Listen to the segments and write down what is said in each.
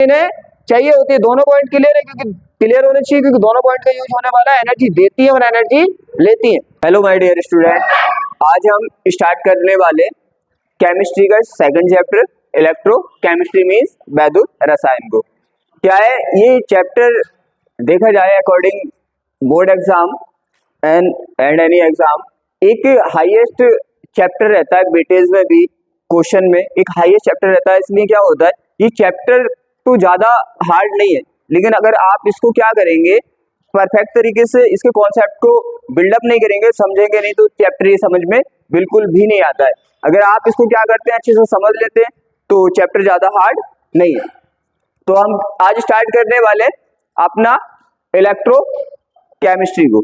इन्हें चाहिए होती है। दोनों पॉइंट क्लियर है, क्योंकि क्लियर होने चाहिए, क्योंकि दोनों पॉइंट का यूज होने वाला है। एनर्जी देती है और एनर्जी लेती है। हेलो माय डियर स्टूडेंट, आज हम स्टार्ट करने वाले केमिस्ट्री का सेकंड चैप्टर इलेक्ट्रोकेमिस्ट्री मींस वैद्युत रसायन को। क्या है ये चैप्टर? देखा जाए according board exam and any exam, एक हाईएस्ट चैप्टर रहता है वेटेज में भी, क्वेश्चन में एक हाईएस्ट चैप्टर रहता है। इसलिए क्या होता है, ये चैप्टर तो ज्यादा हार्ड नहीं है, लेकिन अगर आप इसको क्या करेंगे, परफेक्ट तरीके से इसके कॉन्सेप्ट को बिल्डअप नहीं करेंगे, समझेंगे नहीं, तो चैप्टर ये समझ में बिल्कुल भी नहीं आता है। अगर आप इसको क्या करते हैं, अच्छे से समझ लेते हैं, तो चैप्टर ज्यादा हार्ड नहीं है। तो हम आज स्टार्ट करने वाले अपना इलेक्ट्रोकेमिस्ट्री को।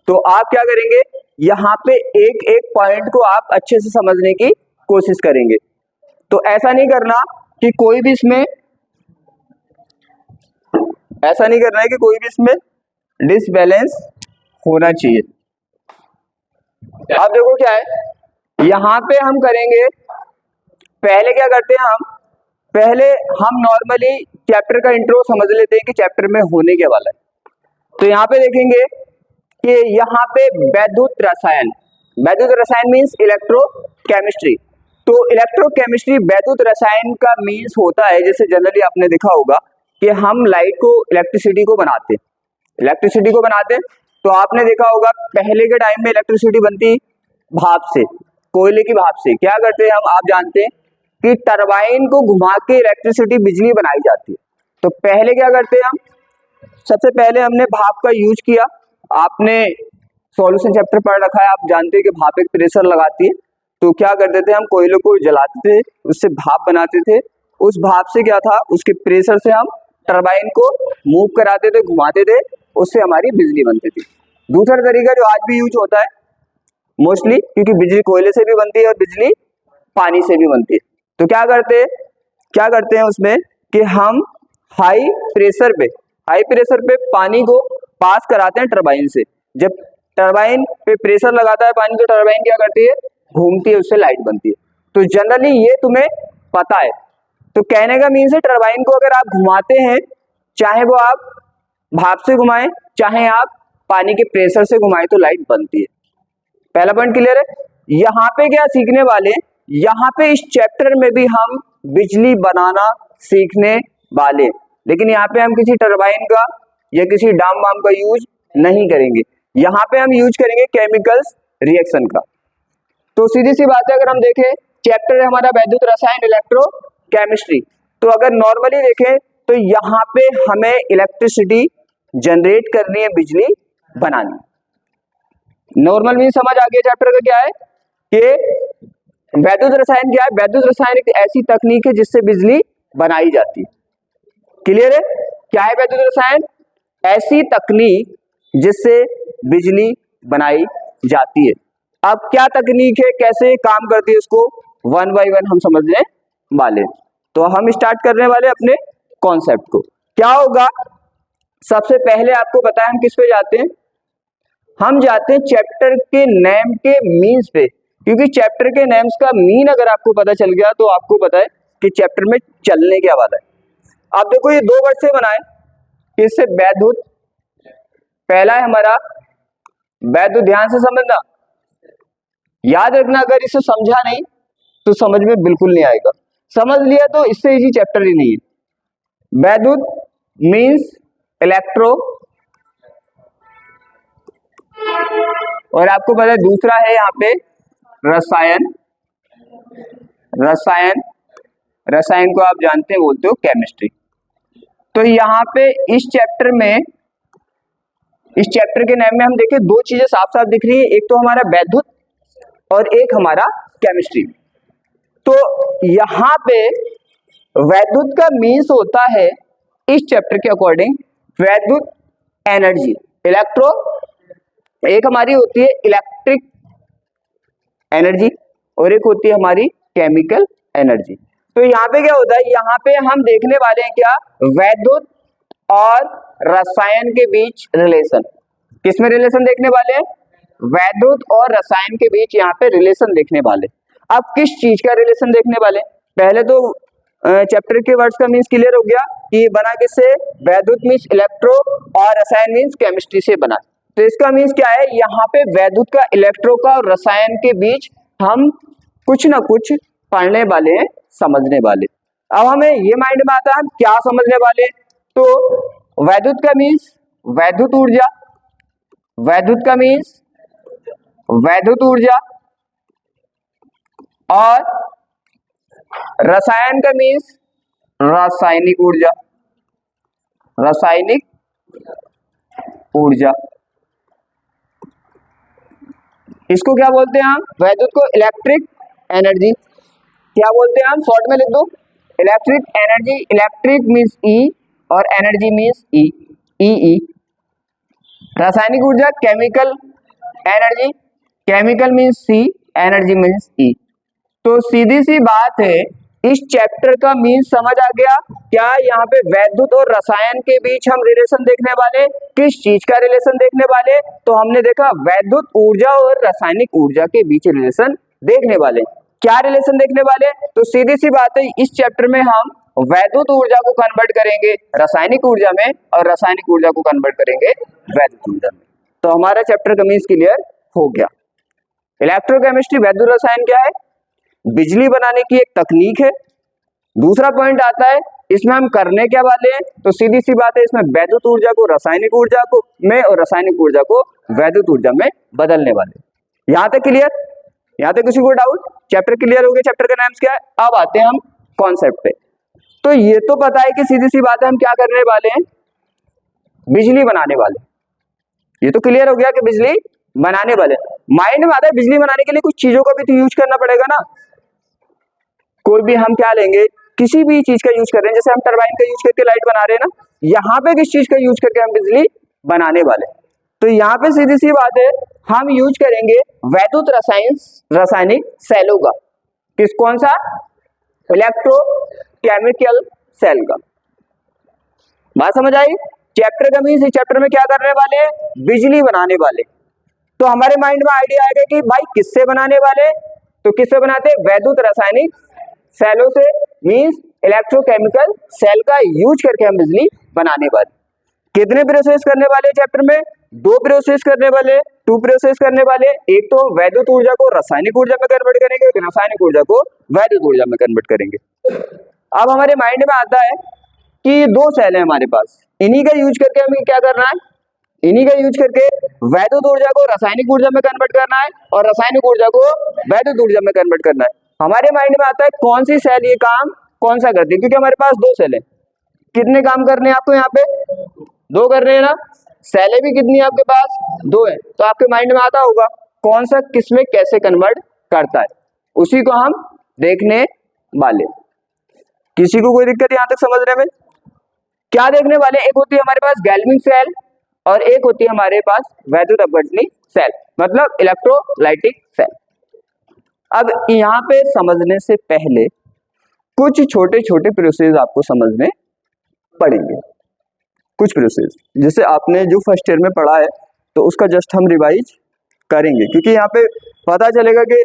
तो आप क्या करेंगे, यहाँ पे एक एक पॉइंट को आप अच्छे से समझने की कोशिश करेंगे। तो ऐसा नहीं करना कि कोई भी इसमें डिसबैलेंस होना चाहिए। अब देखो क्या है, यहाँ पे हम करेंगे, पहले क्या करते हैं पहले हम नॉर्मली चैप्टर का इंट्रो समझ लेते हैं कि चैप्टर में होने के वाला है। तो यहाँ पे देखेंगे कि यहाँ पे वैद्युत रसायन मींस इलेक्ट्रोकेमिस्ट्री। तो इलेक्ट्रोकेमिस्ट्री वैद्युत रसायन का मींस होता है, जैसे जनरली आपने देखा होगा कि हम लाइट को इलेक्ट्रिसिटी को बनाते हैं। तो आपने देखा होगा पहले के टाइम में इलेक्ट्रिसिटी बनती भाप से, कोयले की भाप से। क्या करते हैं हम, आप जानते हैं कि टरबाइन को घुमा के इलेक्ट्रिसिटी बिजली बनाई जाती है। तो पहले क्या करते हैं हम, सबसे पहले हमने भाप का यूज किया। आपने सॉल्यूशन चैप्टर पढ़ रखा है, आप जानते हैं कि भाप एक प्रेशर लगाती है। तो क्या करते थे हम, कोयले को जलाते थे, उससे भाप बनाते थे। उस भाप से क्या था, उसके प्रेशर से हम टरबाइन को मूव कराते थे, घुमाते थे, उससे हमारी बिजली बनती थी। दूसरा तरीका जो आज भी यूज होता है मोस्टली, क्योंकि बिजली कोयले से भी बनती है और बिजली पानी से भी बनती है। तो क्या करते हैं उसमें कि हम हाई प्रेशर पे पानी को पास कराते हैं टरबाइन से। जब टरबाइन पे प्रेशर लगाता है पानी, तो टरबाइन क्या करती है, घूमती है, उससे लाइट बनती है। तो जनरली ये तुम्हें पता है। तो कहने का मीन्स है, टरबाइन को अगर आप घुमाते हैं, चाहे वो आप भाप से घुमाएं, चाहे आप पानी के प्रेशर से घुमाएं, तो लाइट बनती है। पहला पॉइंट क्लियर है। यहाँ पे क्या सीखने वाले, यहाँ पे इस चैप्टर में भी हम बिजली बनाना सीखने वाले, लेकिन यहाँ पे हम किसी टरबाइन का या किसी डाम वाम का यूज नहीं करेंगे। यहाँ पे हम यूज करेंगे केमिकल्स रिएक्शन का। तो सीधी सी बात है, अगर हम देखें चैप्टर है हमारा वैद्युत रसायन इलेक्ट्रोकेमिस्ट्री, तो अगर नॉर्मली देखें तो यहाँ पे हमें इलेक्ट्रिसिटी जनरेट करनी है, बिजली बनानी। नॉर्मल भी समझ आ गया चैप्टर का क्या है कि वैद्युत रसायन क्या है। वैद्युत रसायन एक ऐसी तकनीक है जिससे बिजली बनाई जाती है। क्लियर है, क्या है वैद्युत रसायन? ऐसी तकनीक जिससे बिजली बनाई जाती है। अब क्या तकनीक है, कैसे काम करती है, उसको वन बाय वन हम समझने वाले। तो हम स्टार्ट करने वाले अपने कॉन्सेप्ट को। क्या होगा, सबसे पहले आपको पता है हम किस पे जाते हैं, हम जाते हैं चैप्टर के नेम के मीन्स पे। क्योंकि चैप्टर के नेम्स का मीन अगर आपको पता चल गया, तो आपको पता है कि चैप्टर में चलने क्या वाला है। अब देखो ये दो वर्ड से बनाए, इससे वैद्युत, पहला है हमारा वैद्युत। ध्यान से समझना, याद रखना, अगर इसे समझा नहीं तो समझ में बिल्कुल नहीं आएगा। समझ लिया तो इससे इजी चैप्टर ही नहीं है। वैद्युत मीन्स इलेक्ट्रो, और आपको पता है दूसरा है यहाँ पे रसायन को आप जानते हैं, बोलते हो केमिस्ट्री। तो यहाँ पे इस चैप्टर के नाम में हम देखें, दो चीजें साफ साफ दिख रही है, एक तो हमारा वैद्युत और एक हमारा केमिस्ट्री। तो यहाँ पे वैद्युत का मीन्स होता है इस चैप्टर के अकॉर्डिंग वैद्युत एनर्जी। इलेक्ट्रो एक हमारी होती है इलेक्ट्रिक एनर्जी और एक होती है हमारी केमिकल एनर्जी। तो यहाँ पे क्या होता है, यहाँ पे हम देखने वाले हैं क्या, वैद्युत और रसायन के बीच रिलेशन। किसमें रिलेशन देखने वाले हैं, वैद्युत और रसायन के बीच यहाँ पे रिलेशन देखने वाले। अब किस चीज का रिलेशन देखने वाले, पहले तो चैप्टर के वर्ड्स का मीन्स क्लियर हो गया कि बना किससे, वैद्युत मीन्स इलेक्ट्रो और रसायन मीन्स केमिस्ट्री से बना। तो इसका मीन्स क्या है, यहाँ पे वैद्युत का, इलेक्ट्रो का और रसायन के बीच हम कुछ ना कुछ पढ़ने वाले हैं, समझने वाले। अब हमें ये माइंड में आता है हम क्या समझने वाले, तो वैद्युत का मीन्स वैद्युत ऊर्जा, वैद्युत का मीन्स वैद्युत ऊर्जा, और रसायन का मीन्स रासायनिक ऊर्जा, रासायनिक ऊर्जा। इसको क्या बोलते हैं हम, वैद्युत को इलेक्ट्रिक एनर्जी, क्या बोलते हैं हम, शॉर्ट में लिख दो इलेक्ट्रिक एनर्जी। इलेक्ट्रिक मीन्स ई और एनर्जी मीन्स ई, ई। रासायनिक ऊर्जा केमिकल एनर्जी, केमिकल मीन्स सी, एनर्जी मीन्स ई। तो सीधी सी बात है, इस चैप्टर का मीन्स समझ आ गया क्या, यहाँ पे वैद्युत और रसायन के बीच हम रिलेशन देखने वाले, किस चीज का रिलेशन देखने वाले, तो हमने देखा वैद्युत ऊर्जा और रासायनिक ऊर्जा के बीच रिलेशन देखने वाले। क्या रिलेशन देखने वाले, तो सीधी सी बात है, इस चैप्टर में हम वैद्युत ऊर्जा को कन्वर्ट करेंगे रासायनिक ऊर्जा में और रासायनिक ऊर्जा को कन्वर्ट करेंगे वैद्युत ऊर्जा में। तो हमारा चैप्टर का मीन्स क्लियर हो गया। इलेक्ट्रोकेमिस्ट्री वैद्युत रसायन क्या है, बिजली बनाने की एक तकनीक है। दूसरा पॉइंट आता है इसमें हम करने क्या वाले हैं, तो सीधी सी बात है, इसमें वैद्युत ऊर्जा को रासायनिक ऊर्जा को में और रासायनिक ऊर्जा को वैद्युत ऊर्जा में बदलने वाले। यहां तक क्लियर, यहां तक किसी को डाउट, चैप्टर क्लियर हो गया, चैप्टर का नाम क्या है। अब आते हैं हम कॉन्सेप्ट पे। तो ये तो पता है कि सीधी सी बात है हम क्या करने वाले हैं, बिजली बनाने वाले, ये तो क्लियर हो गया कि बिजली बनाने वाले। माइंड में आता है बिजली बनाने के लिए कुछ चीजों का भी तो यूज करना पड़ेगा ना, कोई भी हम क्या लेंगे, किसी भी चीज का यूज कर रहे हैं, जैसे हम टरबाइन का यूज करके लाइट बना रहे हैं ना, यहाँ पे किस चीज का यूज करके हम बिजली बनाने वाले। तो यहाँ पे सीधी सी बात है हम यूज करेंगे वैद्युत रासायनिक सेलों का, किस कौन सा, इलेक्ट्रोकेमिकल सेल का। बात समझ आई। चैप्टर का मीन्स, चैप्टर में क्या करने वाले हैं, बिजली बनाने वाले। तो हमारे माइंड में आइडिया आएगा कि भाई किससे बनाने वाले, तो किससे बनाते हैं, वैद्युत रासायनिक सेलों से, मींस इलेक्ट्रोकेमिकल सेल का यूज करके हम बिजली बनाने वाले। कितने प्रोसेस करने वाले चैप्टर में, 2 प्रोसेस करने वाले, 2 प्रोसेस करने वाले। एक तो वैद्युत ऊर्जा को रासायनिक ऊर्जा में कन्वर्ट करेंगे, रासायनिक ऊर्जा को वैद्युत ऊर्जा में कन्वर्ट करेंगे। अब हमारे माइंड में आता है कि 2 सेल है हमारे पास, इन्हीं का यूज करके हमें क्या करना है, इन्हीं का यूज करके वैद्युत ऊर्जा को रासायनिक ऊर्जा में कन्वर्ट करना है और रासायनिक ऊर्जा को वैद्युत ऊर्जा में कन्वर्ट करना है। हमारे माइंड में आता है कौन सी सेल ये काम कौन सा करती है, क्योंकि हमारे पास 2 सेल है। कितने काम करने हैं आपको, यहाँ पे 2 कर रहे हैं ना, सेलें भी कितनी है आपके पास, 2 है। तो आपके माइंड में आता होगा कौन सा किसमें कैसे कन्वर्ट करता है, उसी को हम देखने वाले। किसी को कोई दिक्कत यहाँ तक समझने में, क्या देखने वाले, एक होती है हमारे पास गैल्विन सेल और एक होती है हमारे पास वैद्युत अपघटनी सेल, मतलब इलेक्ट्रोलाइटिक सेल। अब यहाँ पे समझने से पहले कुछ छोटे छोटे प्रोसेस आपको समझने पड़ेंगे, कुछ प्रोसेस जैसे आपने जो फर्स्ट ईयर में पढ़ा है तो उसका जस्ट हम रिवाइज करेंगे, क्योंकि यहाँ पे पता चलेगा कि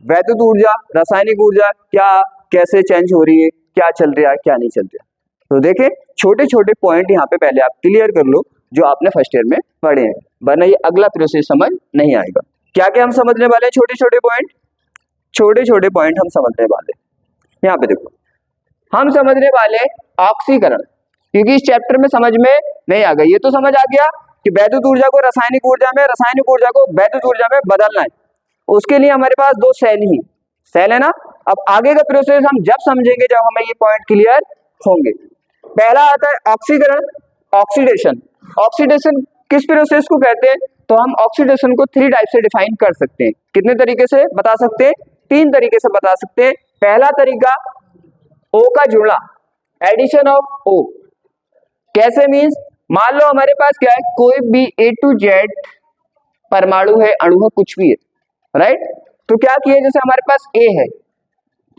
वैद्युत ऊर्जा रासायनिक ऊर्जा क्या कैसे चेंज हो रही है, क्या चल रहा है क्या नहीं चल रहा। तो देखें छोटे छोटे पॉइंट यहाँ पे पहले आप क्लियर कर लो जो आपने फर्स्ट ईयर में पढ़े हैं, वरना ये अगला प्रोसेस समझ नहीं आएगा। क्या क्या हम समझने वाले हैं, छोटे छोटे पॉइंट हम समझने वाले। यहाँ पे देखो हम समझने वाले ऑक्सीकरण, क्योंकि इस चैप्टर में समझ में नहीं आ गई, ये तो समझ आ गया कि वैद्युत ऊर्जा को रासायनिक ऊर्जा में, रासायनिक ऊर्जा को वैद्युत ऊर्जा में बदलना है। उसके लिए हमारे पास 2 सेल है ना। अब आगे का प्रोसेस हम जब समझेंगे जब हमें ये पॉइंट क्लियर होंगे। पहला आता है ऑक्सीकरण, ऑक्सीडेशन। ऑक्सीडेशन किस प्रोसेस को कहते हैं, तो हम ऑक्सीडेशन को 3 टाइप से डिफाइन कर सकते हैं। कितने तरीके से बता सकते हैं, 3 तरीके से बता सकते हैं। पहला तरीका O का जुड़ना, एडिशन ऑफ O। कैसे मीन्स, मान लो हमारे पास क्या है, कोई भी A to Z परमाणु है, अणु है, कुछ भी है, राइट। तो क्या किया, जैसे हमारे पास A है,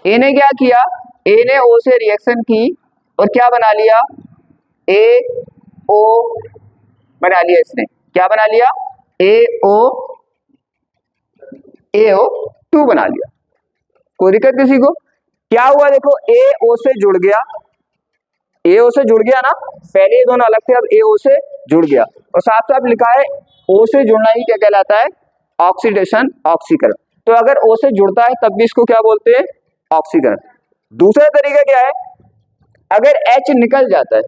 A ने क्या किया, A ने O से रिएक्शन की और क्या बना लिया, AO बना लिया। इसने क्या बना लिया, AO2 बना लिया। कोई दिक्कत किसी को, क्या हुआ देखो, ए ओ से जुड़ गया, ए ओ से जुड़ गया ना, पहले ये दोनों अलग थे, अब ए ओ से जुड़ गया, और साफ साफ लिखा है ओ से जुड़ना ही क्या कहलाता है, ऑक्सीडेशन, ऑक्सीकरण। तो अगर ओ से जुड़ता है तब भी इसको क्या बोलते हैं, ऑक्सीकरण। दूसरा तरीका क्या है, अगर H निकल जाता है,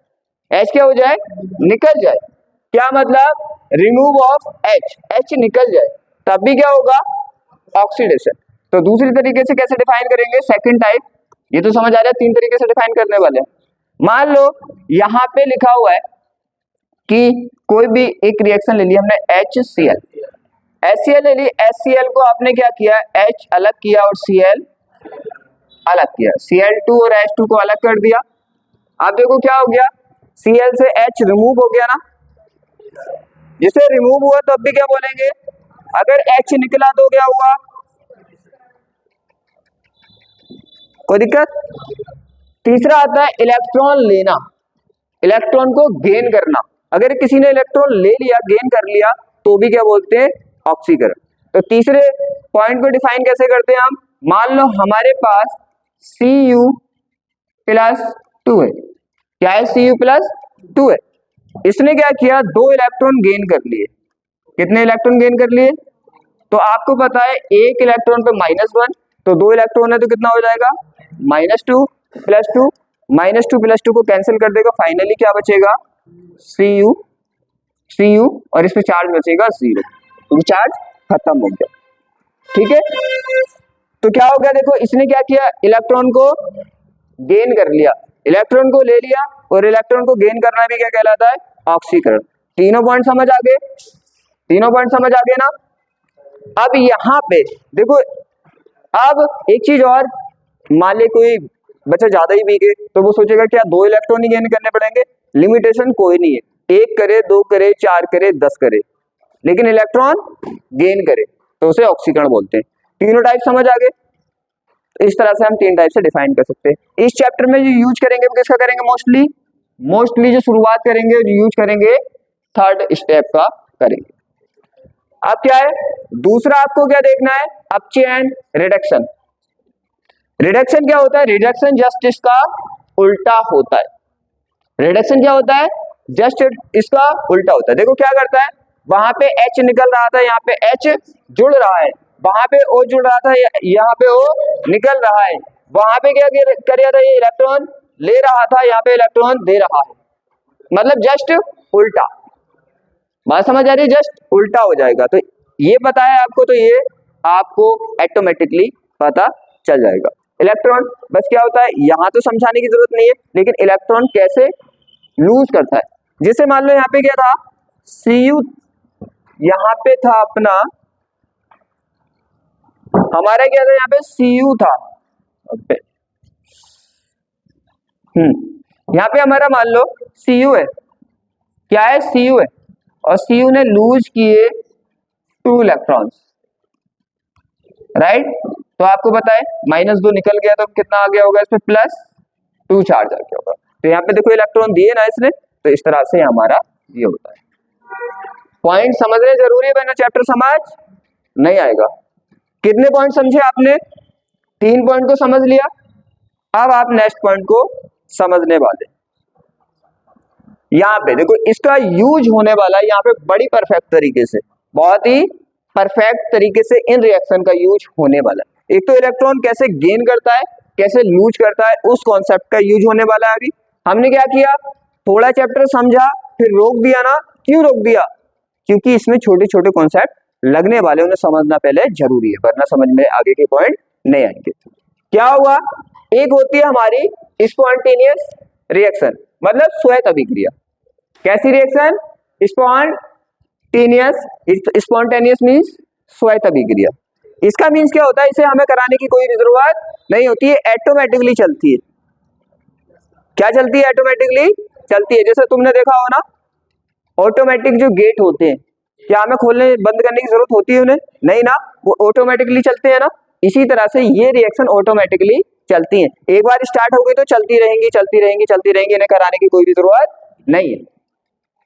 H क्या हो जाए, निकल जाए, क्या मतलब, रिमूव ऑफ H निकल जाए, तब भी क्या होगा, ऑक्सीडेशन। तो दूसरी तरीके से कैसे डिफाइन करेंगे, सेकंड टाइप, ये तो समझ आ रहा है, तीन तरीके से डिफाइन करने वाले हैं। मान लो यहां पे लिखा हुआ है कि कोई भी एक रिएक्शन ले ली हमने, HCl, HCl ले ली, HCl को आपने क्या किया, H अलग किया और Cl अलग किया, Cl2 और H2 को अलग कर दिया। अब देखो क्या हो गया, Cl से H रिमूव हो गया ना, जिसे रिमूव हुआ तब भी क्या बोलेंगे, अगर H निकला तो क्या हुआ, कोई दिक्कत। तीसरा आता है इलेक्ट्रॉन लेना, इलेक्ट्रॉन को गेन करना, अगर किसी ने इलेक्ट्रॉन ले लिया, गेन कर लिया, तो भी क्या बोलते हैं, ऑक्सीकरण। तो तीसरे पॉइंट को डिफाइन कैसे करते हैं हम, मान लो हमारे पास Cu+2 है, क्या है, Cu+2 है, इसने क्या किया, 2 इलेक्ट्रॉन गेन कर लिए, कितने इलेक्ट्रॉन गेन कर लिए, तो आपको पता है एक इलेक्ट्रॉन पे -1, तो 2 इलेक्ट्रॉन है तो कितना हो जाएगा, -2 + 2, -2 + 2 को कैंसिल कर देगा, फाइनली क्या बचेगा, Cu और इस पे चार्ज बचेगा 0, तो चार्ज खत्म हो गया, ठीक है। तो क्या हो गया देखो, इसने क्या किया, इलेक्ट्रॉन को गेन कर लिया, इलेक्ट्रॉन को ले लिया, और इलेक्ट्रॉन को गेन करना भी क्या कहलाता है, ऑक्सीकरण। तीनों पॉइंट समझ आ गए, तीनों पॉइंट समझ आ गए ना। अब यहाँ पे देखो, अब एक चीज और, मान ले कोई बच्चा ज्यादा ही वीक है तो वो सोचेगा क्या 2 इलेक्ट्रॉन ही गेन करने पड़ेंगे, लिमिटेशन कोई नहीं है, 1 करे, 2 करे, 4 करे, 10 करे, लेकिन इलेक्ट्रॉन गेन करे तो उसे ऑक्सीकरण बोलते हैं। तीनों टाइप समझ आ गए, इस तरह से हम 3 टाइप से डिफाइन कर सकते हैं। इस चैप्टर में जो यूज करेंगे वो किसका करेंगे, मोस्टली जो शुरुआत करेंगे, जो यूज करेंगे, 3rd स्टेप का करेंगे। अब क्या है, दूसरा आपको क्या देखना है, अपचेन रिडक्शन। रिडक्शन क्या होता है, रिडक्शन जस्ट इसका उल्टा होता है, रिडक्शन क्या होता है, जस्ट इसका उल्टा होता है। देखो क्या करता है, वहां पे H निकल रहा था, यहाँ पे H जुड़ रहा है, वहां पे O जुड़ रहा था, यहाँ पे O निकल रहा है, वहां पे क्या कर रहा था, ये इलेक्ट्रॉन ले रहा था, यहाँ पे इलेक्ट्रॉन दे रहा है, मतलब जस्ट उल्टा, बात समझ आ रही है, जस्ट उल्टा हो जाएगा। तो ये पता है आपको, तो ये आपको ऑटोमेटिकली पता चल जाएगा। इलेक्ट्रॉन बस क्या होता है, यहां तो समझाने की जरूरत नहीं है, लेकिन इलेक्ट्रॉन कैसे लूज करता है, जैसे मान लो यहाँ पे क्या था, Cu, यहाँ पे था अपना, हमारा क्या था, यहाँ पे Cu था, यहाँ पे हमारा मान लो Cu है, क्या है, Cu है, और Cu ने लूज किए 2 इलेक्ट्रॉन्स, राइट। तो आपको पता है -2 निकल गया तो कितना आ गया होगा, इसमें +2 चार्ज आ गया होगा। तो यहाँ पे देखो इलेक्ट्रॉन दिए ना इसने, तो इस तरह से हमारा ये होता है। पॉइंट समझने जरूरी है, वरना चैप्टर समझ नहीं आएगा। कितने पॉइंट समझे आपने, 3 पॉइंट को समझ लिया, अब आप नेक्स्ट पॉइंट को समझने वाले। यहाँ पे देखो इसका यूज होने वाला है यहाँ पे बड़ी परफेक्ट तरीके से, बहुत ही परफेक्ट तरीके से इन रिएक्शन का यूज होने वाला है। एक तो इलेक्ट्रॉन कैसे गेन करता है, कैसे लूज करता है, उस कॉन्सेप्ट का यूज होने वाला है। अभी हमने क्या किया, थोड़ा चैप्टर समझा फिर रोक दिया ना, क्यों रोक दिया, क्योंकि इसमें छोटे छोटे कॉन्सेप्ट लगने वाले, उन्हें समझना पहले जरूरी है, वरना समझ में आगे के पॉइंट नहीं आएंगे। क्या हुआ, एक होती है हमारी स्पॉन्टेनियस रिएक्शन, मतलब स्वयं अभिक्रिया। कैसी रिएक्शन, स्पॉन्टेनियस मीन्स स्वयं अभिक्रिया। इसका मीन्स क्या होता है, इसे हमें कराने की कोई जरूरत नहीं होती है, ऑटोमेटिकली चलती है। क्या चलती है, ऑटोमेटिकली चलती है। जैसे तुमने देखा हो ना, ऑटोमेटिक जो गेट होते हैं, क्या हमें खोलने बंद करने की जरूरत होती है उन्हें, नहीं ना, वो ऑटोमेटिकली चलते हैं ना। इसी तरह से ये रिएक्शन ऑटोमेटिकली चलती हैं, एक बार स्टार्ट हो गई तो चलती रहेंगी चलती रहेंगी चलती रहेंगी, इन्हें कराने की कोई भी जरूरत नहीं है।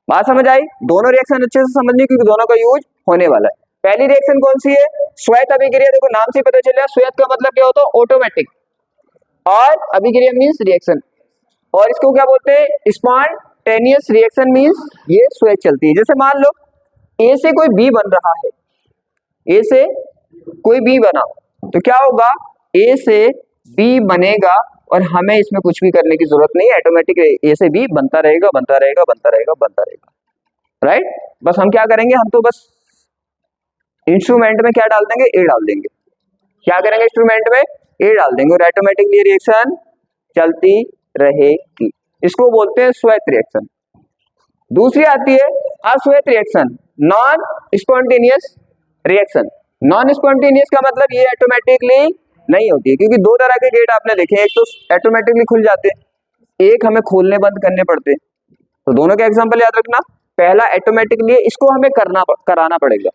बात समझ आई, दोनों रिएक्शन अच्छे से समझनी, क्योंकि दोनों का यूज होने वाला है। पहली रिएक्शन कौन सी है, स्वयं अभिक्रिया। देखो नाम से पता चल रहा है, स्वयं का मतलब क्या होता है, ऑटोमेटिक। और अभिक्रिया मीन्स रिएक्शन, और इसको क्या बोलते हैं, स्पॉन्टेनियस रिएक्शन मीन्स ये स्वयं चलती है। जैसे मान लो ए से कोई बी बन रहा है, ए से कोई बी बना, तो क्या होगा, ए से बी बनेगा और हमें इसमें कुछ भी करने की जरूरत नहीं है, ऑटोमेटिक ए से बी बनता रहेगा बनता रहेगा बनता रहेगा बनता रहेगा, राइट। बस हम क्या करेंगे, हम तो बस इंस्ट्रूमेंट में क्या डाल देंगे, ए डाल देंगे, क्या करेंगे इंस्ट्रूमेंट में, ए डाल देंगे और ऑटोमेटिकली रिएक्शन चलती रहेगी। इसको बोलते हैं स्वैत रिएक्शन। दूसरी आती है अस्वैत reaction, non spontaneous reaction. Non spontaneous का मतलब ये ऑटोमेटिकली नहीं होती है, क्योंकि दो तरह के गेट आपने देखे, एक तो ऑटोमेटिकली खुल जाते हैं, एक हमें खोलने बंद करने पड़ते हैं। तो दोनों के एग्जांपल याद रखना, पहला ऑटोमेटिकली, इसको हमें कराना पड़ेगा,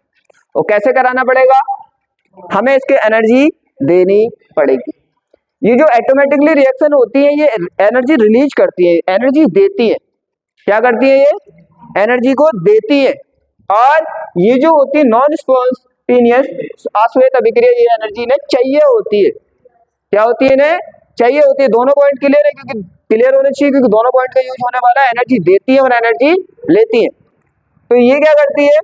और कैसे कराना पड़ेगा, हमें इसके एनर्जी देनी पड़ेगी। ये जो ऑटोमेटिकली रिएक्शन होती है ये एनर्जी रिलीज करती है, एनर्जी देती है, क्या करती है, ये एनर्जी को देती है। और ये जो होती है नॉन स्पॉन्टेनियस अस्वैत अभिक्रिया, ये एनर्जी इन्हें चाहिए होती है, क्या होती है, इन्हें चाहिए होती है। दोनों पॉइंट क्लियर है, क्योंकि क्लियर होने चाहिए, क्योंकि दोनों पॉइंट का यूज होने वाला है, एनर्जी देती है और एनर्जी लेती है। तो ये क्या करती है,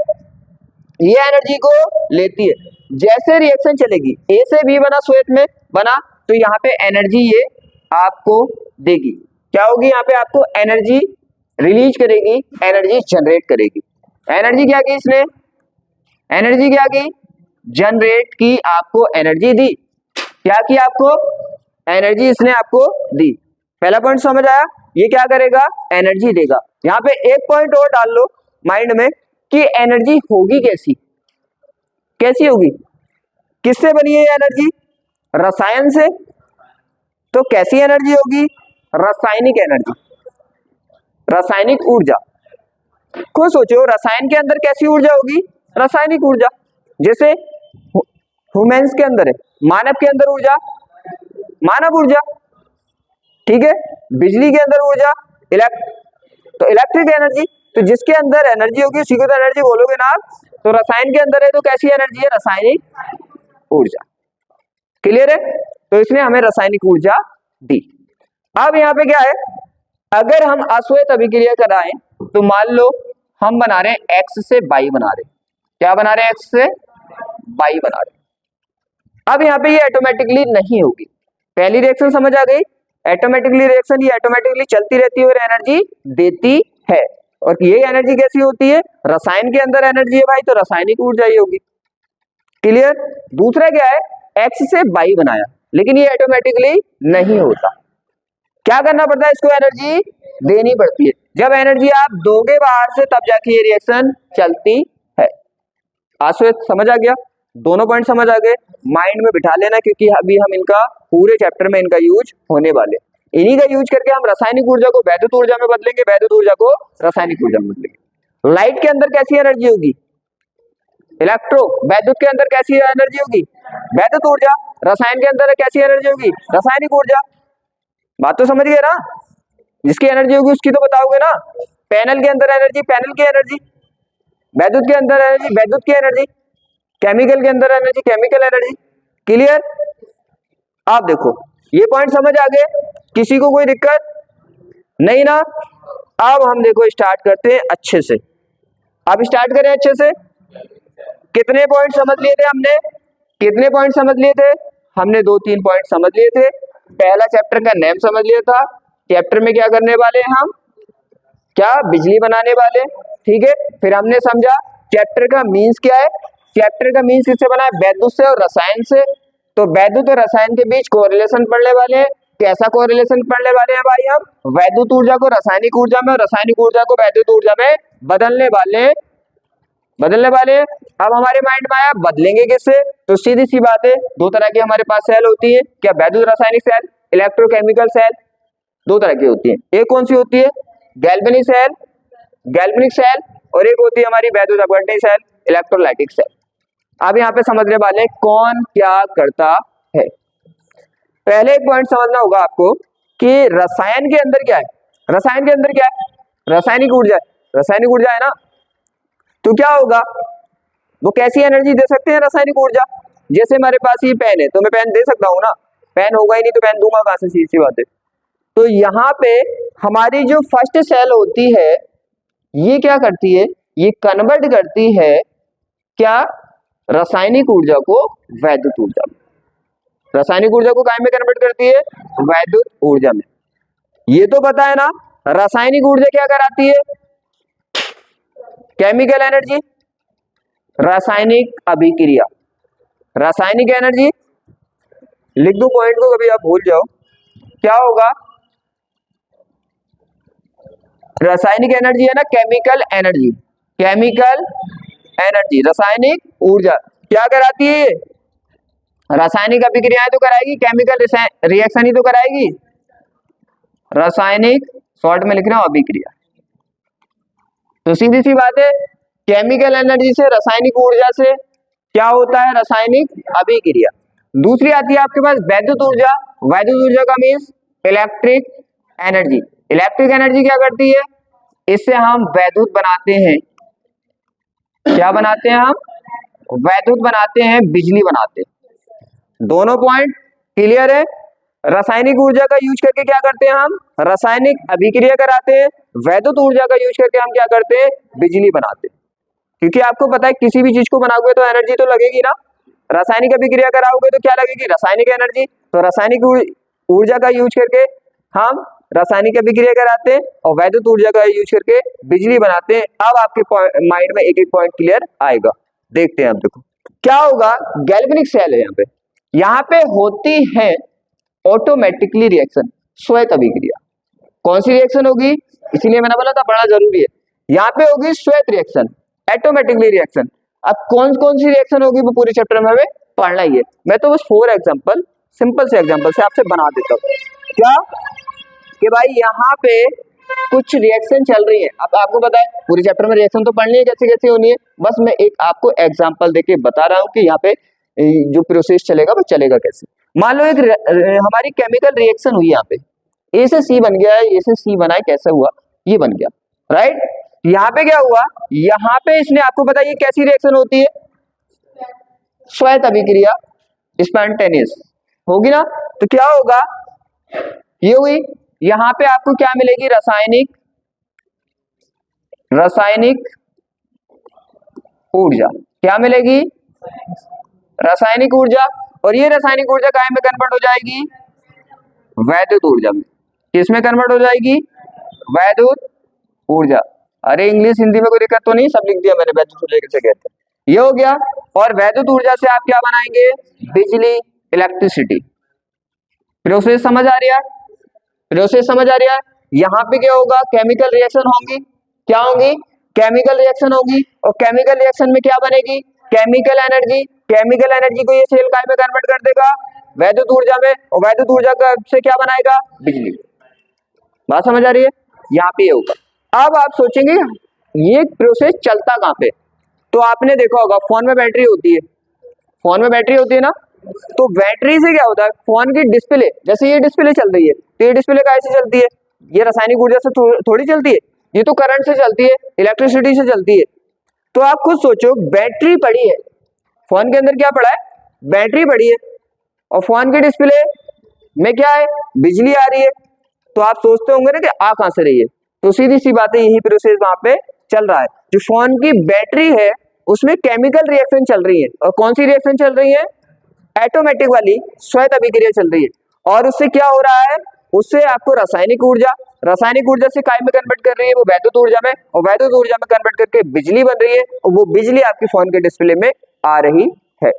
ये एनर्जी को लेती है। जैसे रिएक्शन चलेगी, ए से बी बना, श्वेत में बना, तो यहाँ पे एनर्जी ये आपको देगी, क्या होगी, यहाँ पे आपको एनर्जी रिलीज करेगी, एनर्जी जनरेट करेगी। एनर्जी क्या की इसने, एनर्जी क्या की, जनरेट की, आपको एनर्जी दी, क्या की, आपको एनर्जी इसने आपको दी। पहला पॉइंट समझ आया, ये क्या करेगा, एनर्जी देगा। यहाँ पे एक पॉइंट और डाल लो माइंड में कि एनर्जी होगी कैसी, कैसी होगी, किससे बनी है एनर्जी, रसायन से। तो कैसी एनर्जी होगी, रासायनिक एनर्जी, रासायनिक ऊर्जा। खुद सोचो, रसायन के अंदर कैसी ऊर्जा होगी, रासायनिक ऊर्जा। जैसे ह्यूमंस के अंदर है, मानव के अंदर ऊर्जा मानव ऊर्जा, ठीक है। बिजली के अंदर ऊर्जा तो इलेक्ट्रिक एनर्जी। तो जिसके अंदर एनर्जी होगी उसी को तो एनर्जी बोलोगे ना। तो रसायन के अंदर है तो कैसी एनर्जी है, रासायनिक ऊर्जा। क्लियर है, तो इसने हमें रासायनिक ऊर्जा दी। अब यहाँ पे क्या है, अगर हम अस्वैत अभिक्रिया कराएं तो मान लो हम बना रहे हैं एक्स से बाई बना रहे हैं, क्या बना रहे हैं, एक्स से बाई बना रहे हैं। अब यहाँ पे ये ऑटोमेटिकली नहीं होगी, पहली रिएक्शन समझ आ गई, ऑटोमेटिकली रिएक्शन, ये ऑटोमेटिकली चलती रहती है और एनर्जी देती है। और ये एनर्जी कैसी होती है, रसायन के अंदर एनर्जी है भाई, तो रासायनिक ऊर्जा ही होगी। क्लियर। दूसरा क्या है, एक्स से बाई बनाया, लेकिन ये ऑटोमेटिकली नहीं होता, क्या करना पड़ता है, इसको एनर्जी देनी पड़ती है। जब एनर्जी आप दोगे बाहर से तब जाके ये रिएक्शन चलती है। आश्वित समझ आ गया, दोनों पॉइंट समझ आ गए, माइंड में बिठा लेना, क्योंकि अभी हम इनका पूरे चैप्टर में इनका यूज होने वाले, इन्हीं का यूज करके हम रासायनिक ऊर्जा को वैद्युत ऊर्जा में बदलेंगे, वैद्युत ऊर्जा को रासायनिक ऊर्जा में बदलेंगे। लाइट के अंदर कैसी एनर्जी होगी, इलेक्ट्रो। वैद्युत के अंदर कैसी एनर्जी होगी, वैद्युत ऊर्जा। रसायन के अंदर कैसी एनर्जी होगी, रासायनिक ऊर्जा। बात तो समझ गए ना, जिसकी एनर्जी होगी उसकी तो बताओगे ना। पैनल के अंदर एनर्जी, पैनल की एनर्जी। वैद्युत के अंदर एनर्जी, वैद्युत की एनर्जी। केमिकल के अंदर एनर्जी, केमिकल एनर्जी। क्लियर। आप देखो ये पॉइंट समझ आ गए, किसी को कोई दिक्कत नहीं ना। अब हम देखो स्टार्ट करते हैं अच्छे से। अब स्टार्ट करें अच्छे से। कितने पॉइंट समझ लिए थे हमने, कितने पॉइंट समझ लिए थे हमने, 2-3 पॉइंट समझ लिए थे। पहला चैप्टर का नेम समझ लिया था, चैप्टर में क्या करने वाले हैं हम, क्या बिजली बनाने वाले, ठीक है। फिर हमने समझा चैप्टर का मीन्स क्या है, चैप्टर का मीन्स किससे बना है, वैद्युत से और रसायन से। तो वैद्युत और रसायन के बीच कोरिलेशन पढ़ने वाले हैं। कैसा कोरिलेशन पढ़ने वाले हैं भाई हम, वैद्युत ऊर्जा को रासायनिक ऊर्जा में और रासायनिक ऊर्जा को वैद्युत ऊर्जा में बदलने वाले हैं। अब हमारे माइंड में आया बदलेंगे किससे, तो सीधी सी बात है, दो तरह की हमारे पास सेल होती है, क्या वैद्युत रासायनिक सेल, इलेक्ट्रोकेमिकल सेल, दो तरह की होती है। एक कौन सी होती है, गैल्वेनिक सेल, और एक होती है हमारी वैद्युत अपघटनीय सेल, इलेक्ट्रोलाइटिक सेल। अब यहाँ पे समझने वाले कौन क्या करता है। पहले एक पॉइंट समझना होगा आपको कि रसायन के अंदर क्या है, रसायन के अंदर क्या है, रासायनिक ऊर्जा है, रासायनिक ऊर्जा है ना। तो क्या होगा, वो कैसी एनर्जी दे सकते हैं, रासायनिक ऊर्जा। जैसे हमारे पास ये पेन है तो मैं पेन दे सकता हूँ ना, पेन होगा ही नहीं तो पेन दूंगा कहां से, सीधी सी बात है। तो यहाँ पे हमारी जो फर्स्ट सेल होती है ये क्या करती है, ये कन्वर्ट करती है क्या, रासायनिक ऊर्जा को वैद्युत ऊर्जा में। रासायनिक ऊर्जा को काय में कन्वर्ट करती है, वैद्युत ऊर्जा में। ये तो पता है ना। रासायनिक ऊर्जा क्या कराती है, केमिकल एनर्जी, रासायनिक अभिक्रिया, रासायनिक एनर्जी। लिख दो पॉइंट को, कभी आप भूल जाओ, क्या होगा, रासायनिक एनर्जी है ना, केमिकल एनर्जी, केमिकल एनर्जी, रासायनिक ऊर्जा क्या कराती है, रासायनिक अभिक्रियाएं तो कराएगी, केमिकल रिएक्शन ही तो कराएगी, रासायनिक, शॉर्ट में लिख रहा हूं अभिक्रिया। तो सीधी सी बात है, केमिकल एनर्जी से, रासायनिक ऊर्जा से क्या होता है, रासायनिक अभिक्रिया। दूसरी आती है आपके पास वैद्युत ऊर्जा। वैद्युत ऊर्जा का means electric energy. Electric energy क्या करती है, इससे हम वैद्युत बनाते हैं, क्या बनाते हैं हम, वैद्युत बनाते हैं, बिजली बनाते हैं। दोनों पॉइंट क्लियर है। रासायनिक ऊर्जा का यूज करके क्या करते हैं हम, रासायनिक अभिक्रिया कराते हैं। वैद्युत ऊर्जा का यूज करके हम क्या करते हैं, बिजली बनाते हैं। क्योंकि आपको पता है किसी भी चीज को बनाओगे तो एनर्जी तो लगेगी ना, रासायनिक अभिक्रिया कराओगे तो क्या लगेगी, रासायनिक एनर्जी। तो रासायनिक ऊर्जा का यूज करके हम रासायनिक अभिक्रिया कराते हैं और वैद्युत ऊर्जा का यूज करके बिजली बनाते हैं। अब आपके माइंड में एक एक पॉइंट क्लियर आएगा, देखते हैं। अब देखो क्या होगा, गैल्वेनिक सेल है यहाँ पे होती है ऑटोमेटिकली रिएक्शन, स्वयं अभिक्रिया। कौन सी रिएक्शन होगी, इसीलिए मैंने बोला था बड़ा जरूरी है। यहाँ पे होगी स्वयं रिएक्शन, ऑटोमेटिकली रिएक्शन। अब कौन कौन सी रिएक्शन होगी वो पूरे चैप्टर में हमें पढ़ना ही है। मैं तो बस 4 एग्जांपल, सिंपल से एग्जांपल से आपसे बना देता हूँ। क्या कि भाई यहाँ पे कुछ रिएक्शन चल रही है। अब आपको पता है पूरे चैप्टर में रिएक्शन तो पढ़नी है, कैसे कैसे होनी है, बस मैं एक आपको एग्जांपल देके बता रहा हूँ कि यहाँ पे जो प्रोसेस चलेगा वो चलेगा कैसे। मान लो एक हमारी केमिकल रिएक्शन हुई, यहाँ पे ए से सी बन गया है, ए से सी बना है, कैसे हुआ, ये बन गया, राइट। यहाँ पे क्या हुआ, यहाँ पे इसने, आपको पता है ये कैसी रिएक्शन होती है, स्वयं अभिक्रिया, स्पॉन्टेनियस होगी ना। तो क्या होगा, ये हुई, यहाँ पे आपको क्या मिलेगी, रासायनिक ऊर्जा, क्या मिलेगी, रासायनिक ऊर्जा। और ये रासायनिक ऊर्जा काय में कन्वर्ट हो जाएगी, वैद्युत ऊर्जा में। किसमें कन्वर्ट हो जाएगी, वैद्युत ऊर्जा। अरे इंग्लिश हिंदी में कोई दिक्कत तो नहीं, सब लिख दिया मैंने, वैद्युत ऊर्जा कैसे कहते हैं, ये हो गया। और वैद्युत ऊर्जा से आप क्या बनाएंगे, बिजली, इलेक्ट्रिसिटी। प्रोसेस समझ आ रहा है, प्रोसेस समझ आ रहा है। यहाँ पे क्या होगा, केमिकल रिएक्शन होंगी, क्या होंगी, केमिकल रिएक्शन होगी। और केमिकल रिएक्शन में क्या बनेगी, केमिकल एनर्जी। केमिकल एनर्जी को ये सेल काय में कन्वर्ट कर देगा, वैद्युत ऊर्जा में। और वैद्युत ऊर्जा से क्या बनाएगा, बिजली। बात समझ आ रही है, यहाँ पे होगा। अब आप सोचेंगे ये प्रोसेस चलता कहाँ पे, तो आपने देखा होगा फोन में बैटरी होती है, फोन में बैटरी होती है ना। तो बैटरी से क्या होता है, फोन की डिस्प्ले, जैसे ये डिस्प्ले चल रही है तो ये डिस्प्ले कैसे चलती है, ये रासायनिक ऊर्जा से थोड़ी चलती है, ये तो करंट से चलती है, इलेक्ट्रिसिटी से चलती है। तो आप खुद सोचो, बैटरी पड़ी है फोन के अंदर, क्या पड़ा है, बैटरी पड़ी है, और फोन की डिस्प्ले में क्या है, बिजली आ रही है। तो आप सोचते होंगे ना कि आ कहां से रही है, तो सीधी सी बात है, यही प्रोसेस वहां पे चल रहा है। जो फोन की बैटरी है उसमें केमिकल रिएक्शन चल रही है, और कौन सी रिएक्शन चल रही है, ऑटोमेटिक वाली, स्वयं अभिक्रिया चल रही है। और उससे क्या हो रहा है, उससे आपको रासायनिक ऊर्जा, रासायनिक ऊर्जा से काय में कन्वर्ट कर रही है, वो वैद्युत ऊर्जा में, और वैद्युत ऊर्जा में कन्वर्ट करके बिजली बन रही है, और वो बिजली आपकी फोन के डिस्प्ले में आ रही है।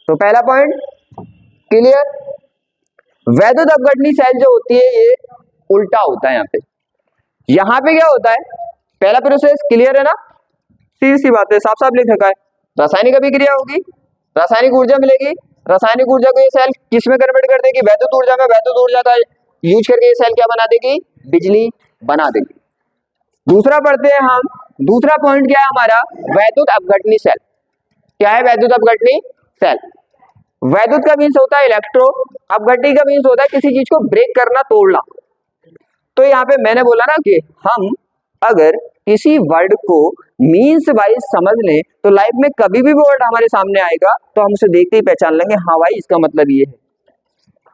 तो पहला पॉइंट क्लियर। वैद्युत अपघटनी सेल जो होती है ये उल्टा होता है, यहाँ पे क्या होता है, पहला प्रोसेस क्लियर है ना, सीधी सी बात है, साफ साफ लिख रखा है। रासायनिक अभिक्रिया होगी, रासायनिक ऊर्जा मिलेगी, रासायनिक ऊर्जा को ये सेल किस में कन्वर्ट कर देगी, वैद्युत ऊर्जा में। वैद्युत ऊर्जा का यूज करके ये सेल क्या बना देगी, बिजली बना देगी। दूसरा पढ़ते हैं हम, दूसरा पॉइंट क्या है हमारा, वैद्युत अपघटनी सेल। क्या है वैद्युत अपघटनी सेल, वैद्युत का मीन्स होता है इलेक्ट्रो, अपघटनी का मीन्स होता है किसी चीज को ब्रेक करना, तोड़ना। तो यहाँ पे मैंने बोला ना कि हम अगर किसी वर्ड को मीन्स वाइज समझ लें तो लाइफ में कभी भी वो वर्ड हमारे सामने आएगा तो हम उसे देखते ही पहचान लेंगे, हाँ भाई इसका मतलब ये है।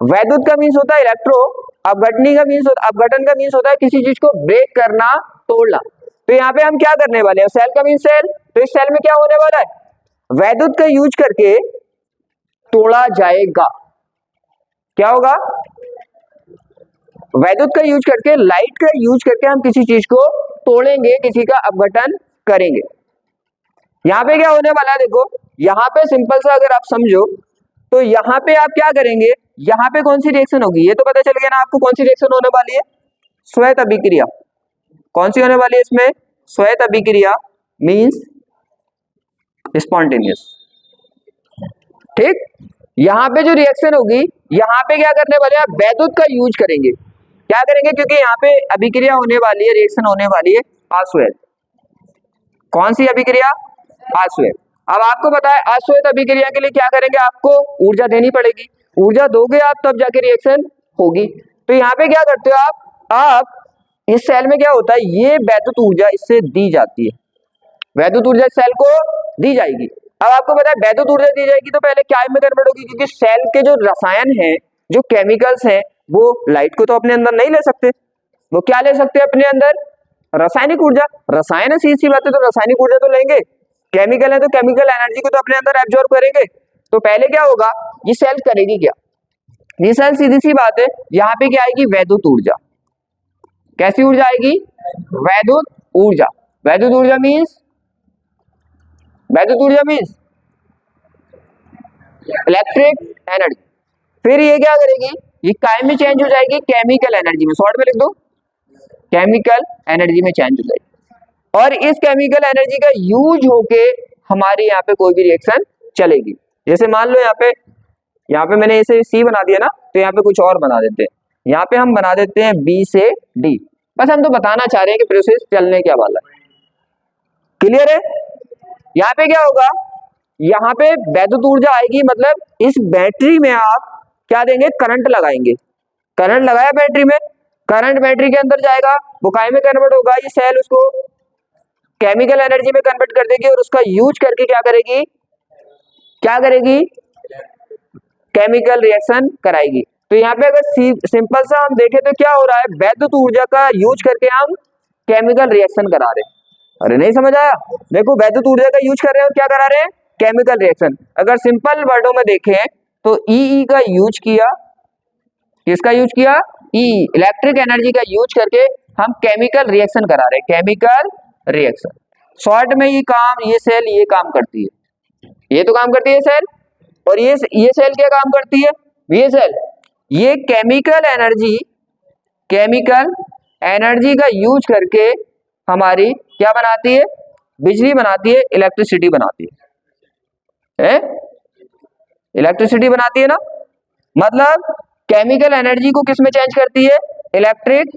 वैद्युत का मीन्स होता है इलेक्ट्रो, अपघटनी का मीन्स होता है, अपघटन का मीन्स होता है किसी चीज को ब्रेक करना, तोड़ना। तो यहाँ पे हम क्या करने वाले हैं, सेल का मीन्स सेल, तो इस सेल में क्या होने वाला है, वैद्युत का यूज करके तोड़ा जाएगा। क्या होगा, वैद्युत का यूज करके, लाइट का यूज करके हम किसी चीज को तोड़ेंगे, किसी का अपघटन करेंगे। यहाँ पे क्या होने वाला है, देखो यहाँ पे सिंपल सा अगर आप समझो तो यहाँ पे आप क्या करेंगे, यहाँ पे कौन सी रिएक्शन होगी, ये तो पता चल गया ना आपको कौन सी रिएक्शन होने वाली है, श्वेत अभिक्रिया। कौन सी होने वाली है इसमें, श्वेत अभिक्रिया मींस स्पॉन्टेनियस। ठीक, यहाँ पे जो रिएक्शन होगी, यहाँ पे क्या करने वाले हैं, वैद्युत का यूज करेंगे। क्या करेंगे, क्योंकि यहाँ पे अभिक्रिया होने वाली है, रिएक्शन होने वाली है आश्वेत। कौन सी अभिक्रिया, आश्वेत। अब आपको पता है आश्वेत अभिक्रिया के लिए क्या करेंगे, आपको ऊर्जा देनी पड़ेगी, ऊर्जा दोगे आप तब जाके रिएक्शन होगी। तो यहाँ पे क्या करते हो आप इस सेल में क्या होता है, ये वैद्युत ऊर्जा इससे दी जाती है, वैद्युत ऊर्जा सेल को दी जाएगी। अब आपको पता है वैद्युत ऊर्जा दी जाएगी तो पहले क्या में कन्वर्ट होगी, क्योंकि सेल के जो रसायन हैं, जो केमिकल्स हैं, वो लाइट को तो अपने अंदर नहीं ले सकते, वो क्या ले सकते हैं अपने अंदर, रासायनिक ऊर्जा। रसायन है, सीधी बात है, तो रासायनिक ऊर्जा तो लेंगे, केमिकल है तो केमिकल एनर्जी को तो अपने अंदर एब्जॉर्ब करेंगे। तो पहले क्या होगा, ये सेल करेगी क्या, ये सेल सीधी सी बात है, यहाँ पे क्या आएगी, वैद्युत ऊर्जा। कैसी ऊर्जा आएगी, वैद्युत ऊर्जा। वैद्युत ऊर्जा मीन्स, वैद्युत ऊर्जा मीन्स इलेक्ट्रिक एनर्जी। फिर ये क्या करेगी, ये काय में चेंज हो जाएगी, केमिकल एनर्जी में, शॉर्ट में लिख दो, केमिकल एनर्जी में चेंज हो जाएगी। और इस केमिकल एनर्जी का यूज होके हमारे यहाँ पे कोई भी रिएक्शन चलेगी। जैसे मान लो यहाँ पे मैंने इसे सी बना दिया ना, तो यहाँ पे कुछ और बना देते हैं, यहाँ पे हम बना देते हैं बी से डी। बस हम तो बताना चाह रहे हैं कि प्रोसेस चलने क्या वाला है, क्लियर है। यहाँ पे क्या होगा, यहाँ पे वैद्युत ऊर्जा आएगी, मतलब इस बैटरी में आप क्या देंगे, करंट लगाएंगे। करंट लगाया बैटरी में, करंट बैटरी के अंदर जाएगा, वो काय में कन्वर्ट होगा, ये सेल उसको केमिकल एनर्जी में कन्वर्ट कर देगी और उसका यूज करके क्या करेगी, क्या करेगी, केमिकल रिएक्शन कराएगी। तो यहाँ पे अगर सिंपल सा हम देखें तो क्या हो रहा है, वैद्युत ऊर्जा का यूज करके हम केमिकल रिएक्शन करा रहे हैं। अरे नहीं समझ आया, देखो वैद्युत ऊर्जा का यूज कर रहे हैं और क्या करा रहे हैं, केमिकल रिएक्शन। अगर सिंपल वर्डों में देखें तो ई का यूज किया, किसका यूज किया, ई, इलेक्ट्रिक एनर्जी का यूज करके हम केमिकल रिएक्शन करा रहे हैं, केमिकल रिएक्शन। शॉर्ट में ये काम, ये सेल ये काम करती है, ये तो काम करती है सेल, और ये सेल क्या काम करती है, ये सेल ये केमिकल एनर्जी का यूज करके हमारी क्या बनाती है, बिजली बनाती है, इलेक्ट्रिसिटी बनाती है, इलेक्ट्रिसिटी बनाती है ना। मतलब केमिकल एनर्जी को किस में चेंज करती है, इलेक्ट्रिक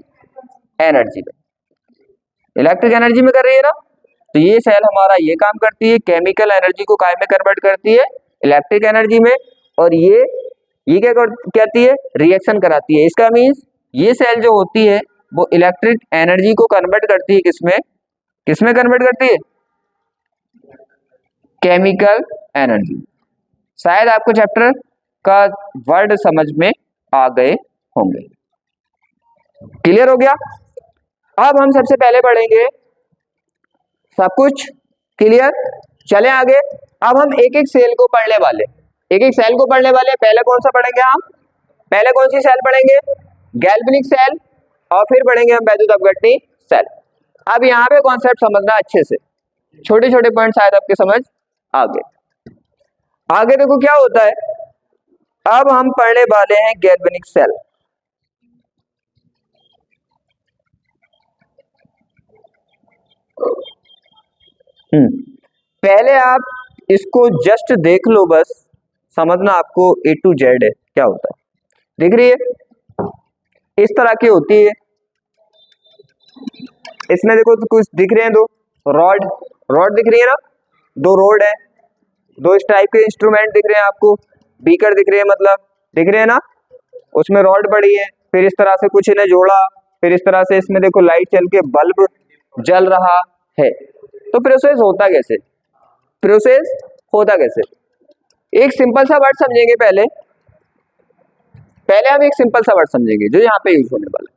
एनर्जी में, इलेक्ट्रिक एनर्जी में कर रही है ना। तो ये सेल हमारा ये काम करती है, केमिकल एनर्जी को काय में कन्वर्ट करती है, इलेक्ट्रिक एनर्जी में, और ये क्या करती है, रिएक्शन कराती है। इसका मीन्स ये सेल जो होती है वो इलेक्ट्रिक एनर्जी को कन्वर्ट करती है, किसमें कन्वर्ट करती है, केमिकल एनर्जी। शायद आपको चैप्टर का वर्ड समझ में आ गए होंगे, क्लियर हो गया। अब हम सबसे पहले पढ़ेंगे, सब कुछ क्लियर, चले आगे। अब हम एक एक सेल को पढ़ने वाले, एक एक सेल को पढ़ने वाले। पहले कौन सा पढ़ेंगे हम, पहले कौन सी सेल पढ़ेंगे, गैल्वेनिक सेल, और फिर पढ़ेंगे हम वैद्युत अपघटनी सेल। अब यहाँ पे कॉन्सेप्ट समझना अच्छे से, छोटे छोटे पॉइंट शायद आपके समझ आ गए। आगे देखो क्या होता है, अब हम पढ़ने वाले हैं गैल्वेनिक सेल। पहले आप इसको जस्ट देख लो, बस समझना आपको A to Z है क्या होता है। दिख रही है, इस तरह की होती है। इसमें देखो तो कुछ दिख रहे हैं, दो रॉड दिख रही है ना, दो रोड है, दो इस टाइप के इंस्ट्रूमेंट दिख रहे हैं आपको, बीकर दिख रहे हैं, मतलब दिख रहे हैं ना, उसमें रॉड पड़ी है, फिर इस तरह से कुछ इन्हें जोड़ा, फिर इस तरह से इसमें देखो लाइट चल के बल्ब जल रहा है। तो प्रोसेस होता कैसे, प्रोसेस होता कैसे, एक सिंपल सा वर्ड समझेंगे पहले। पहले हम एक सिंपल सा वर्ड समझेंगे जो यहाँ पे यूज होने वाला है।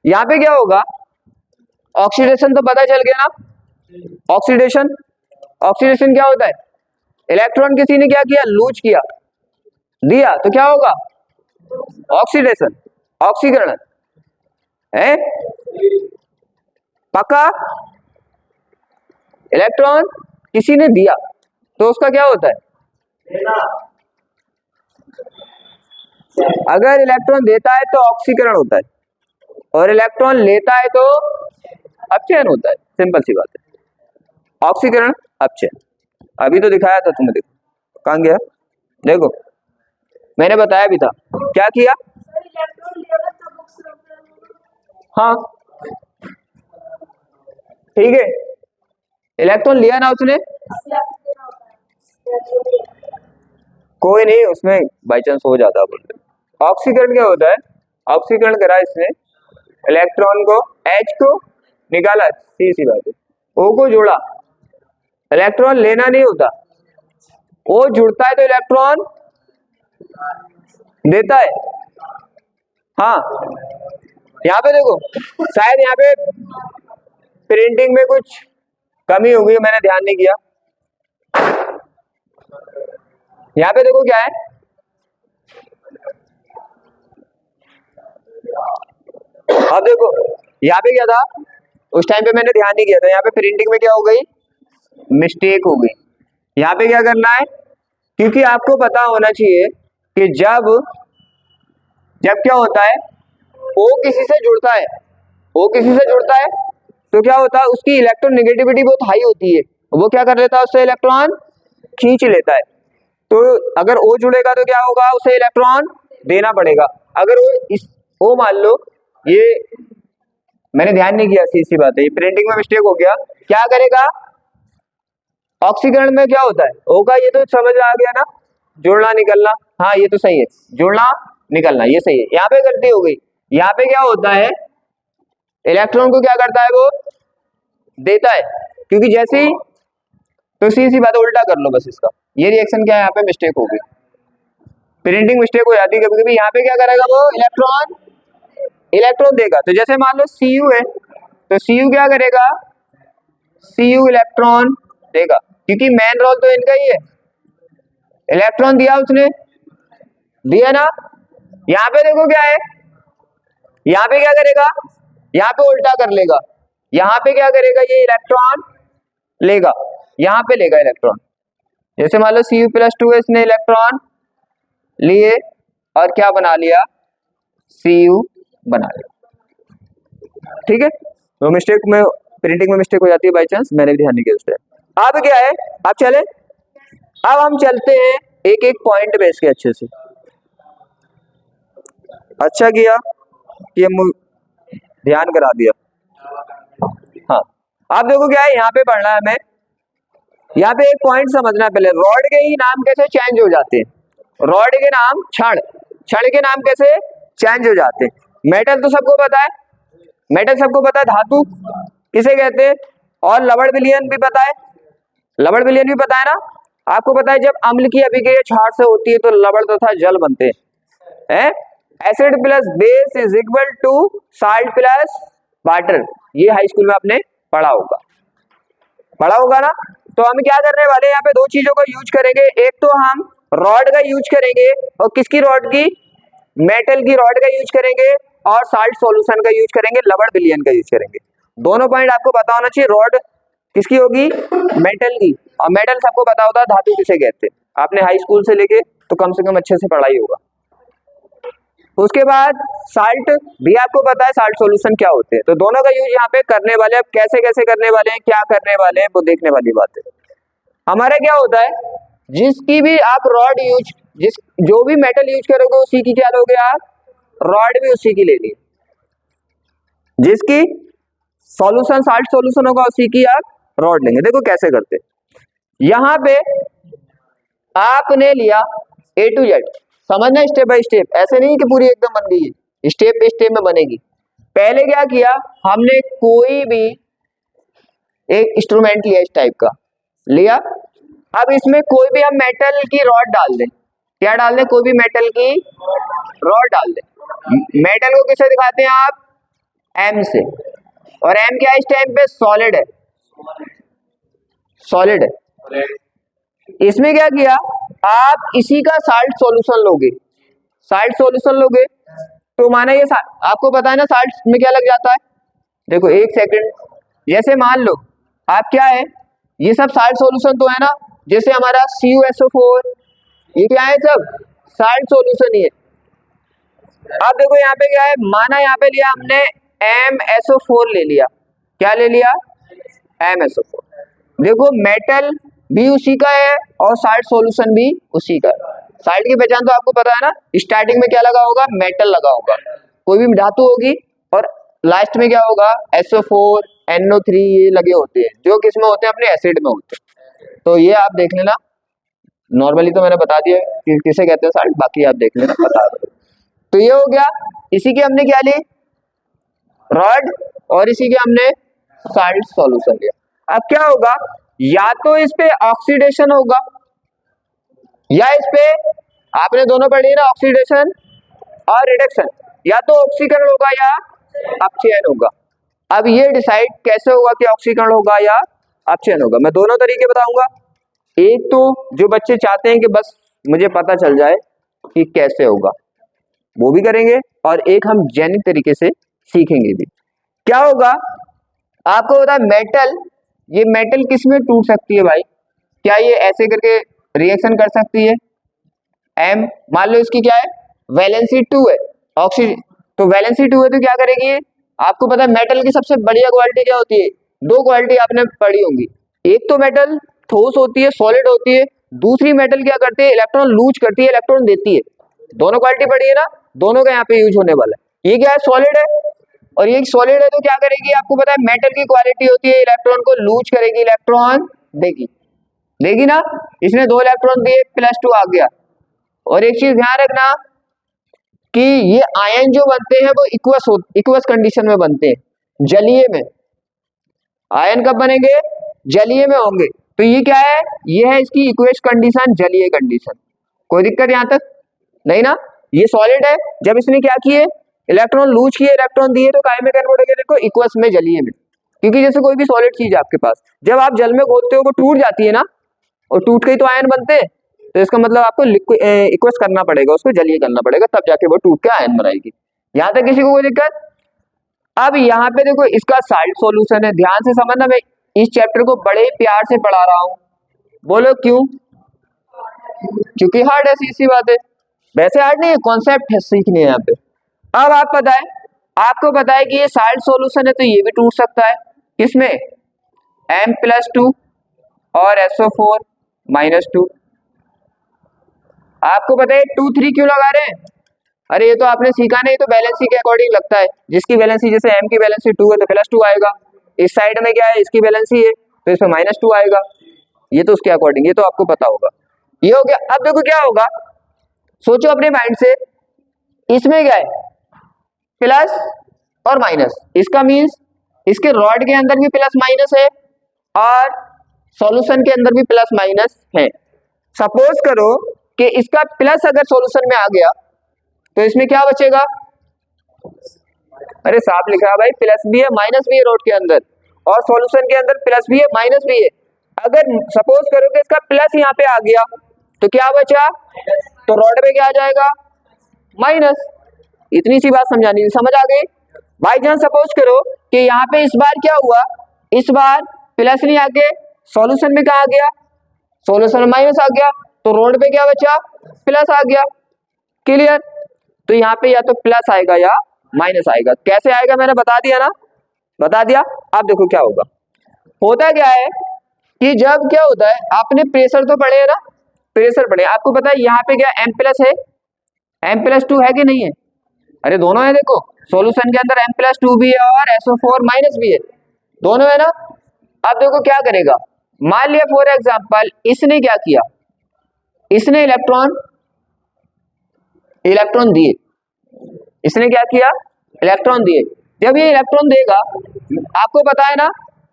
यहाँ पे क्या होगा, ऑक्सीडेशन तो पता चल गया ना। ऑक्सीडेशन, ऑक्सीडेशन क्या होता है, इलेक्ट्रॉन किसी ने क्या किया, लूज किया, दिया, तो क्या होगा, ऑक्सीडेशन, ऑक्सीकरण है। पक्का, इलेक्ट्रॉन किसी ने दिया तो उसका क्या होता है, अगर इलेक्ट्रॉन देता है तो ऑक्सीकरण होता है और इलेक्ट्रॉन लेता है तो अपचयन होता है। सिंपल सी बात है, ऑक्सीकरण अपचयन। अभी तो दिखाया था तुम्हें, देखो कहां गया, देखो मैंने बताया भी था, क्या किया, हाँ ठीक है, इलेक्ट्रॉन लिया ना उसने, कोई नहीं, उसमें बाई चांस हो जाता है। ऑक्सीकरण क्या होता है, ऑक्सीकरण करा इसने, इलेक्ट्रॉन को H को निकाला, सी बात है, O को जोड़ा, इलेक्ट्रॉन लेना नहीं होता, O जुड़ता है तो इलेक्ट्रॉन देता है। हाँ यहाँ पे देखो, शायद यहाँ पे प्रिंटिंग में कुछ कमी हो गई, मैंने ध्यान नहीं किया। यहाँ पे देखो क्या है, अब देखो यहाँ पे क्या था, उस टाइम पे मैंने ध्यान नहीं किया था, यहाँ पे प्रिंटिंग में क्या हो गई, मिस्टेक हो गई। यहाँ पे क्या करना है, क्योंकि आपको पता होना चाहिए कि जब क्या होता है, O किसी से जुड़ता है, O किसी से जुड़ता है तो क्या होता है, उसकी इलेक्ट्रॉन नेगेटिविटी बहुत हाई होती है, वो क्या कर लेता है, उससे इलेक्ट्रॉन खींच लेता है। तो अगर O जुड़ेगा तो क्या होगा, उसे इलेक्ट्रॉन देना पड़ेगा। अगर वो मान लो, ये मैंने ध्यान नहीं किया, सी बात है, ये प्रिंटिंग में मिस्टेक हो गया, क्या करेगा, ऑक्सीकरण में क्या होता है, O का, ये तो समझ आ गया ना, जोड़ना निकलना, हाँ ये तो सही है, जोड़ना निकलना ये सही है। यहाँ पे गलती हो गई, यहाँ पे क्या होता है, इलेक्ट्रॉन को क्या करता है, वो देता है, क्योंकि जैसे ही, तो सी बात, उल्टा कर लो बस इसका, ये रिएक्शन क्या है, यहाँ पे मिस्टेक हो गई, प्रिंटिंग मिस्टेक हो जाती है कभी कभी। यहाँ पे क्या करेगा, वो इलेक्ट्रॉन देगा, तो जैसे मान लो Cu है, तो Cu क्या करेगा, Cu इलेक्ट्रॉन देगा, क्योंकि मेन रोल तो इनका ही है, इलेक्ट्रॉन दिया उसने, दिया ना। यहाँ पे देखो क्या है, यहाँ पे क्या करेगा, यहाँ पे उल्टा कर लेगा, यहाँ पे क्या करेगा, ये इलेक्ट्रॉन लेगा, यहाँ पे लेगा इलेक्ट्रॉन, जैसे मान लो Cu+2 है, इसने इलेक्ट्रॉन लिए और क्या बना लिया, Cu बना लिया, ठीक है। तो मिस्टेक में, प्रिंटिंग में मिस्टेक हो जाती है बाई चांस, मैंने भी ध्यान नहीं किया उस टाइम। अब क्या है, अब चले, अब हम चलते हैं एक एक पॉइंट बेस के अच्छे से। अच्छा किया कि ध्यान करा दिया। हाँ अब देखो क्या है, यहाँ पे पढ़ना है हमें, यहाँ पे एक पॉइंट समझना है पहले, रॉड के ही नाम कैसे चेंज हो जाते हैं, रॉड के नाम क्षण, क्षण के नाम कैसे चेंज हो जाते हैं। मेटल तो सबको पता है, मेटल सबको पता है, धातु किसे कहते हैं, और लवण विलयन भी पता है, लवण विलयन भी पता है ना, आपको पता है जब अम्ल की अभिक्रिया क्षार से होती है तो लवण तथा जल बनते हैं, acid plus base is equal to salt plus water, ये हाई स्कूल में आपने पढ़ा होगा ना। तो हम क्या करने वाले हैं, यहाँ पे दो चीजों का यूज करेंगे, एक तो हम रॉड का यूज करेंगे, और किसकी रॉड की, मेटल की रॉड का यूज करेंगे, और साल्ट सॉल्यूशन का यूज करेंगे, लवण विलयन का यूज करेंगे। दोनों पॉइंट आपको पता होना चाहिए, रॉड किसकी होगी, मेटल की, और मेटल सबको पता होता है धातु किसे कहते हैं, आपने हाई स्कूल से लेके तो कम से कम अच्छे से पढ़ाई होगा। उसके बाद साल्ट भी आपको पता है, साल्ट सॉल्यूशन क्या होते हैं, तो दोनों का यूज यहाँ पे करने वाले, अब कैसे कैसे करने वाले हैं, क्या करने वाले हैं, वो देखने वाली बात है। हमारा क्या होता है, जिसकी भी आप रॉड यूज, जो भी मेटल यूज करोगे उसी की क्या लोगे आप, रॉड भी उसी की लेनी है, जिसकी सॉल्यूशन साल्ट सॉल्यूशन होगा उसी की आप रॉड लेंगे। देखो कैसे करते, यहाँ पे आपने लिया A to Z, समझना स्टेप बाय स्टेप, ऐसे नहीं कि पूरी एकदम बन गई है, स्टेप बाय स्टेप में बनेगी। पहले क्या किया हमने, कोई भी एक इंस्ट्रूमेंट लिया, इस टाइप का लिया, अब इसमें कोई भी हम मेटल की रॉड डाल दें, क्या डाल दे, कोई भी मेटल की रॉड डाल दे। मेटल को किससे दिखाते हैं आप, एम से, और एम क्या है इस टाइम पे, सॉलिड है, सॉलिड है। इसमें क्या किया, आप इसी का साल्ट सॉल्यूशन लोगे, साल्ट सॉल्यूशन लोगे तो माना ये आपको पता है ना साल्ट में क्या लग जाता है, देखो एक सेकंड, जैसे मान लो आप क्या है, ये सब साल्ट सॉल्यूशन तो है ना, जैसे हमारा CuSO4 ये क्या है, सब साल्ट सॉल्यूशन ही है। अब देखो यहाँ पे क्या है, माना यहाँ पे लिया हमने MSO4 ले लिया, क्या ले लिया, MSO4। देखो मेटल भी उसी का है और साल्ट सॉल्यूशन भी उसी का है। साल्ट की पहचान तो आपको पता है ना, स्टार्टिंग में क्या लगा होगा, मेटल लगा होगा, कोई भी धातु होगी, और लास्ट में क्या होगा, SO4 NO3 ये लगे होते हैं, जो किस में होते हैं, अपने एसिड में होते हैं। तो ये आप देख लेना, नॉर्मली तो मैंने बता दिया कि किसे कहते हैं साल्ट, बाकी आप देख लेना, बता दो। तो ये हो गया, इसी के हमने क्या ली, रॉड, और इसी के हमने साल्ट सॉल्यूशन लिया। अब क्या होगा, या तो इस पे ऑक्सीडेशन होगा, या इस पे आपने दोनों पढ़ी ना, ऑक्सीडेशन और रिडक्शन, या तो ऑक्सीकरण होगा या अपचयन होगा। अब ये डिसाइड कैसे होगा कि ऑक्सीकरण होगा या अपचयन होगा, मैं दोनों तरीके बताऊंगा। एक तो जो बच्चे चाहते हैं कि बस मुझे पता चल जाए कि कैसे होगा, वो भी करेंगे, और एक हम जैनिक तरीके से सीखेंगे भी। क्या होगा, आपको पता है मेटल, ये मेटल किस में टूट सकती है भाई, क्या ये ऐसे करके रिएक्शन कर सकती है, M मान लो इसकी क्या है, वैलेंसी 2 है, ऑक्सीजन, तो वैलेंसी 2 है तो क्या करेगी, आपको पता है मेटल की सबसे बढ़िया क्वालिटी क्या होती है, दो क्वालिटी आपने पढ़ी होंगी, एक तो मेटल ठोस होती है, सॉलिड होती है, दूसरी मेटल क्या करती है, इलेक्ट्रॉन लूज करती है, इलेक्ट्रॉन देती है। दोनों क्वालिटी पढ़ी है ना, दोनों का यहाँ पे यूज होने वाला है। ये क्या है, सॉलिड है, और ये सॉलिड है तो क्या करेगी, आपको पता है मेटल की क्वालिटी होती है, इलेक्ट्रॉन को लूज करेगी, इलेक्ट्रॉन देगी, देगी ना, इसने 2 इलेक्ट्रॉन दिए, +2 आ गया। और एक चीज ध्यान रखना कि ये आयन जो बनते हैं वो इक्वस कंडीशन में बनते हैं, जलीय में। आयन कब बनेंगे, जलीय में होंगे, तो ये क्या है, ये है इसकी इक्वस कंडीशन, जलीय कंडीशन। कोई दिक्कत यहां तक नहीं ना, ये सॉलिड है, जब इसने क्या किए, इलेक्ट्रॉन लूज किए, इलेक्ट्रॉन दिए, तो काय में कन्वर्ट हो गया, देखो इक्वस में, जलीय में। क्योंकि जैसे कोई भी सॉलिड चीज आपके पास जब आप जल में घोलते हो वो टूट जाती है ना, और टूट के ही तो आयन बनते हैं, तो इसका मतलब आपको इक्वस करना पड़ेगा, उसको जलीय करना पड़ेगा, तब जाके वो टूट के आयन बनाएगी। यहां तक किसी को कोई दिक्कत। अब यहाँ पे देखो इसका साल्ट सॉल्यूशन है, ध्यान से समझना, मैं इस चैप्टर को बड़े प्यार से पढ़ा रहा हूं, बोलो क्यों, क्योंकि हार्ड है, सी बात है, वैसे हार्ड नहीं है, कॉन्सेप्ट है सीखने यहाँ पे। अब आप पता है, आपको पता है कि ये साल्ट सॉल्यूशन है तो ये भी टूट सकता है, किसमें, M+2 और SO4 -2। आपको पता है 2 3 क्यों लगा रहे हैं, अरे ये तो आपने सीखा नहीं, तो वैलेंसी के अकॉर्डिंग लगता है, जिसकी वैलेंसी, जैसे M की वैलेंसी 2 है तो +2 आएगा, इस साइड में क्या है, इसकी वैलेंसी है तो इसमें -2 आएगा, ये तो उसके अकॉर्डिंग, ये तो आपको पता होगा। ये हो गया। अब देखो क्या होगा, सोचो अपने माइंड से, इसमें क्या है, प्लस और माइनस, इसका मीन्स इसके रॉड के अंदर भी प्लस माइनस है और सॉल्यूशन के अंदर भी प्लस माइनस है। सपोज करो कि इसका प्लस अगर सॉल्यूशन में आ गया तो इसमें क्या बचेगा, अरे साफ लिखा है भाई, प्लस भी है माइनस भी है रॉड के अंदर, और सॉल्यूशन के अंदर प्लस भी है माइनस भी है। अगर सपोज करो कि इसका प्लस यहाँ पे आ गया तो क्या बचा, तो रॉड में क्या आ जाएगा, माइनस। इतनी सी बात समझानी थी, समझ आ गई। भाई जान सपोज करो कि यहाँ पे इस बार क्या हुआ, इस बार प्लस नहीं आके सॉल्यूशन में क्या आ गया, सॉल्यूशन में माइनस आ गया, तो रॉड पे क्या बचा, प्लस आ गया, क्लियर। तो यहाँ पे या तो प्लस आएगा या माइनस आएगा, कैसे आएगा मैंने बता दिया ना, बता दिया। अब देखो क्या होगा, होता क्या है कि जब क्या होता है, आपने प्रेशर तो पढ़े है ना, प्रेशर पढ़े, आपको पता है यहाँ पे क्या M+ है, M+2 है कि नहीं है, अरे दोनों है, देखो सॉल्यूशन के अंदर M+2 भी है और SO4 माइनस भी है, दोनों है ना। अब देखो क्या करेगा, मान लिया फॉर एग्जांपल इसने क्या किया, इसने इलेक्ट्रॉन दिए, इसने क्या किया, इलेक्ट्रॉन दिए। जब ये इलेक्ट्रॉन देगा, आपको पता है ना,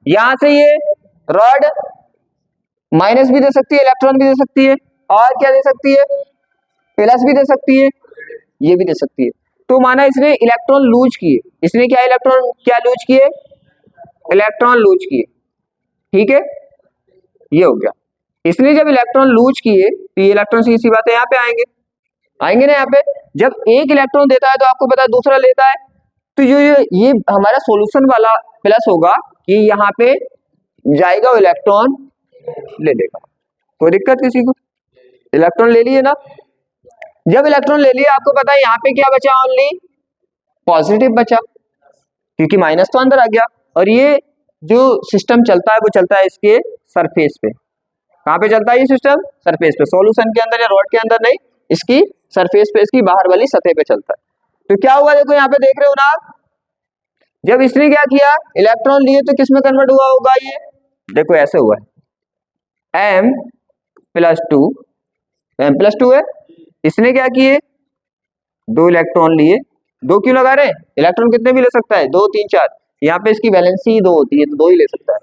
यहां से ये रॉड माइनस भी दे सकती है, इलेक्ट्रॉन भी दे सकती है, और क्या दे सकती है, प्लस भी दे सकती है, ये भी दे सकती है। तो माना इसने इलेक्ट्रॉन लूज किए, इसने क्या इलेक्ट्रॉन क्या लूज किए, इलेक्ट्रॉन लूज किए, ठीक है, ये हो गया। इसने जब इलेक्ट्रॉन लूज किए तो ये इलेक्ट्रॉन सीधी बात है यहाँ पे आएंगे, आएंगे ना यहाँ पे। जब एक इलेक्ट्रॉन देता है तो आपको पता है दूसरा लेता है, तो ये हमारा सॉल्यूशन वाला प्लस होगा कि यहाँ पे जाएगा वो इलेक्ट्रॉन ले लेगा। कोई दिक्कत किसी को, इलेक्ट्रॉन ले लिए ना। जब इलेक्ट्रॉन ले लिया आपको पता है यहाँ पे क्या बचा, ओनली पॉजिटिव बचा, क्योंकि माइनस तो अंदर आ गया। और ये जो सिस्टम चलता है वो चलता है इसके सरफेस पे। कहाँ पे चलता है ये सिस्टम, सरफेस पे, सॉल्यूशन के अंदर या रॉड के अंदर नहीं, इसकी सरफेस पे, इसकी बाहर वाली सतह पे चलता है। तो क्या हुआ, देखो यहाँ पे देख रहे हो ना आप, जब इसने क्या किया, इलेक्ट्रॉन लिए तो किस में कन्वर्ट हुआ होगा, ये देखो ऐसे हुआ है, M+2, M+2 है। इसने क्या किए, 2 इलेक्ट्रॉन लिए, 2 क्यों लगा रहे हैं, इलेक्ट्रॉन कितने भी ले सकता है, 2 3 4, यहाँ पे इसकी वैलेंसी 2 होती है तो 2 ही ले सकता है।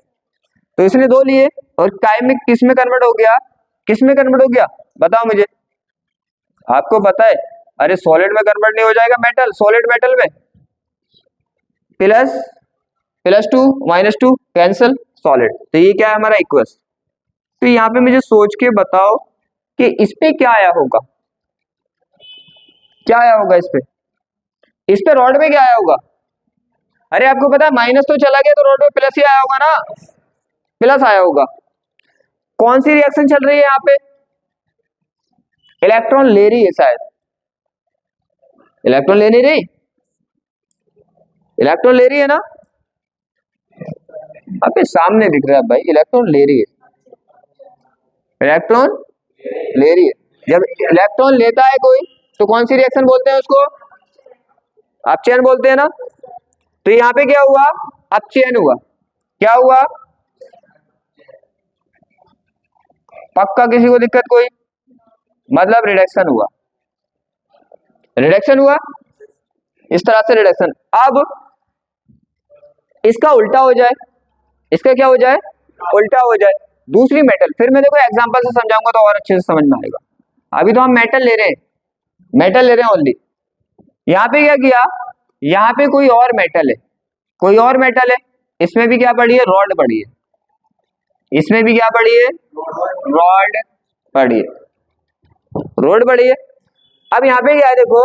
तो इसने 2 लिए और काई में किस में कन्वर्ट हो गया, किस में कन्वर्ट हो गया बताओ मुझे, आपको पता है, अरे सॉलिड में कन्वर्ट नहीं हो जाएगा, मेटल, सॉलिड मेटल में, +2 -2 कैंसिल, सॉलिड। तो ये क्या है हमारा इक्वस। तो यहाँ पे मुझे सोच के बताओ कि इस पे क्या आया होगा, क्या आया होगा इस पे रॉड में क्या आया होगा। अरे आपको पता है माइनस तो चला गया तो रॉड में प्लस ही आया होगा ना, प्लस आया होगा। कौन सी रिएक्शन चल रही है यहाँ पे, इलेक्ट्रॉन ले रही है शायद, इलेक्ट्रॉन ले नहीं रही, इलेक्ट्रॉन ले रही है ना, अबे सामने दिख रहा है भाई, इलेक्ट्रॉन ले रही है, इलेक्ट्रॉन ले रही है। जब इलेक्ट्रॉन लेता है कोई तो कौन सी रिएक्शन बोलते हैं उसको, अपचयन बोलते हैं ना। तो यहाँ पे क्या हुआ, अपचयन हुआ, क्या हुआ, पक्का किसी को दिक्कत कोई, मतलब रिडक्शन हुआ, रिडक्शन हुआ, इस तरह से रिडक्शन। अब इसका उल्टा हो जाए, इसका क्या हो जाए, उल्टा हो जाए, दूसरी मेटल, फिर मैं देखो एग्जांपल से समझाऊंगा तो और अच्छे से समझ में आएगा। अभी तो हम मेटल ले रहे हैं, मेटल ले रहे हैं ओनली। यहाँ पे क्या किया, यहाँ पे कोई और मेटल है, कोई और मेटल है, इसमें भी क्या पड़ी है, रॉड पड़ी है, इसमें भी क्या पड़ी है, रॉड पड़ी है, रॉड पड़ी है। अब यहाँ पे क्या है देखो,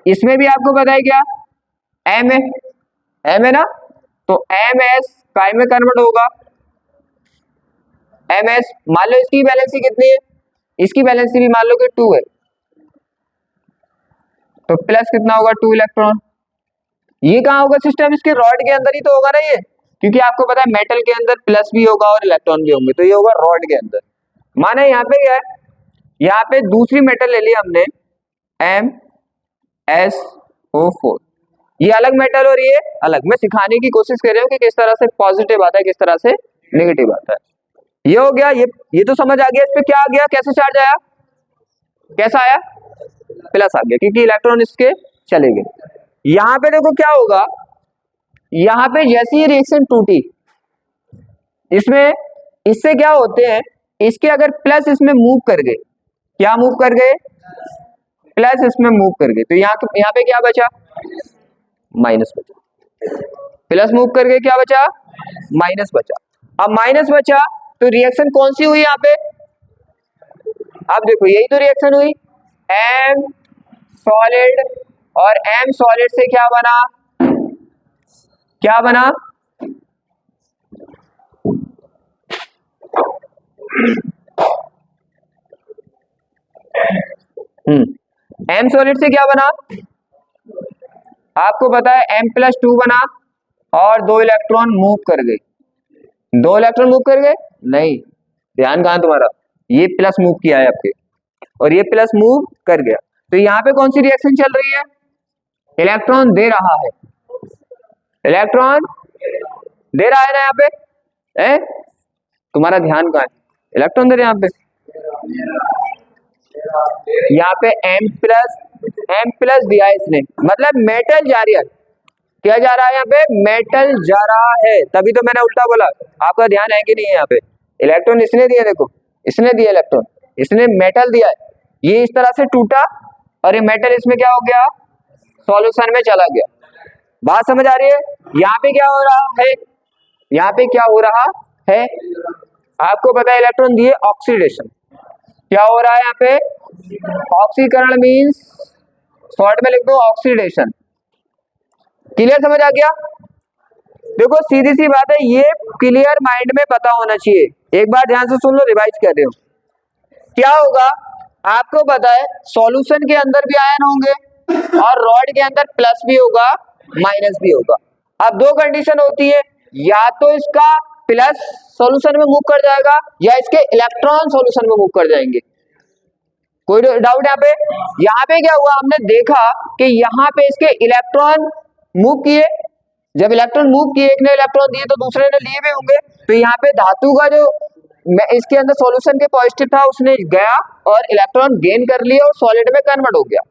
इसमें भी आपको पता है क्या, M है, M है ना, तो MS काय में कन्वर्ट होगा, MS, मान लो इसकी वैलेंसी कितनी है, इसकी वैलेंसी भी मान लो कि 2 है, तो प्लस कितना होगा, 2 इलेक्ट्रॉन। ये कहाँ होगा सिस्टम, इसके रॉड के अंदर ही तो होगा ना ये, क्योंकि आपको पता है मेटल के अंदर प्लस भी होगा और इलेक्ट्रॉन भी होंगे, तो ये होगा रॉड के अंदर। माना यहाँ पे क्या है, यहाँ पे दूसरी मेटल ले ली हमने MsO4, ये अलग मेटल और ये अलग। मैं सिखाने की कोशिश कर रहा हूँ कि किस तरह से पॉजिटिव आता है, किस तरह से नेगेटिव आता है। ये हो गया, ये तो समझ आ गया। इस पे क्या आ गया, कैसे चार्ज आया, कैसा आया, प्लस आ गया, क्योंकि इलेक्ट्रॉन इसके चले गए। यहाँ पे देखो क्या होगा, यहाँ पे जैसी ये रिएक्शन टूटी, इसमें इससे क्या होते हैं, इसके अगर प्लस इसमें मूव कर गए, क्या मूव कर गए, प्लस इसमें मूव कर गए, तो यहाँ पे क्या बचा, माइनस बचा, प्लस मूव कर गए, क्या बचा, माइनस बचा। अब माइनस बचा तो रिएक्शन कौन सी हुई यहाँ पे, अब देखो यही तो रिएक्शन हुई, M सॉलिड और M सॉलिड से क्या बना, क्या बना, M सॉलिड से क्या बना, आपको पता है M+2 बना और 2 इलेक्ट्रॉन मूव कर गए, 2 इलेक्ट्रॉन मूव कर गए, नहीं, ध्यान कहां तुम्हारा, ये प्लस मूव किया है आपके और ये प्लस मूव कर गया। तो यहाँ पे कौन सी रिएक्शन चल रही है, इलेक्ट्रॉन दे रहा है, इलेक्ट्रॉन दे रहा है ना यहाँ पे, तुम्हारा ध्यान कहाँ है, इलेक्ट्रॉन दे रहे हैं यहाँ पे M प्लस दिया है इसने, मतलब मेटल जा रही है, क्या जा रहा है यहाँ पे, मेटल जा रहा है, तभी तो मैंने उल्टा बोला, आपका ध्यान है कि नहीं है, यहाँ पे इलेक्ट्रॉन इसने दिया, देखो इसने दिया इलेक्ट्रॉन, इसने मेटल दिया है, ये इस तरह से टूटा और ये मेटल इसमें क्या हो गया, सॉल्यूशन में चला गया। बात समझ आ रही है? यहाँ पे क्या हो रहा है, यहाँ पे क्या हो रहा है, आपको पता है इलेक्ट्रॉन दिए ऑक्सीडेशन, क्या हो रहा है यहाँ पे, ऑक्सीकरण मीन्स शॉर्ट में लिख दो ऑक्सीडेशन। क्लियर, समझ आ गया? देखो सीधी सी बात है, ये क्लियर माइंड में पता होना चाहिए। एक बार ध्यान से सुन लो, रिवाइज कर रहे हो। क्या होगा, आपको पता है सॉल्यूशन के अंदर भी आयन होंगे और रॉड के अंदर प्लस भी होगा माइनस भी होगा। अब दो कंडीशन होती है, या तो इसका प्लस सॉल्यूशन में मूव कर जाएगा या इसके इलेक्ट्रॉन सॉल्यूशन में मूव कर जाएंगे। कोई डाउट यहाँ पे? यहाँ पे क्या हुआ, हमने देखा कि यहाँ पे इसके इलेक्ट्रॉन मूव किए, जब इलेक्ट्रॉन मूव किए, एक ने इलेक्ट्रॉन दिए तो दूसरे ने लिए भी होंगे, तो यहाँ पे धातु का जो इसके अंदर सॉल्यूशन के पॉजिटिव था उसने गया और इलेक्ट्रॉन गेन कर लिया और सॉलिड में कन्वर्ट हो गया।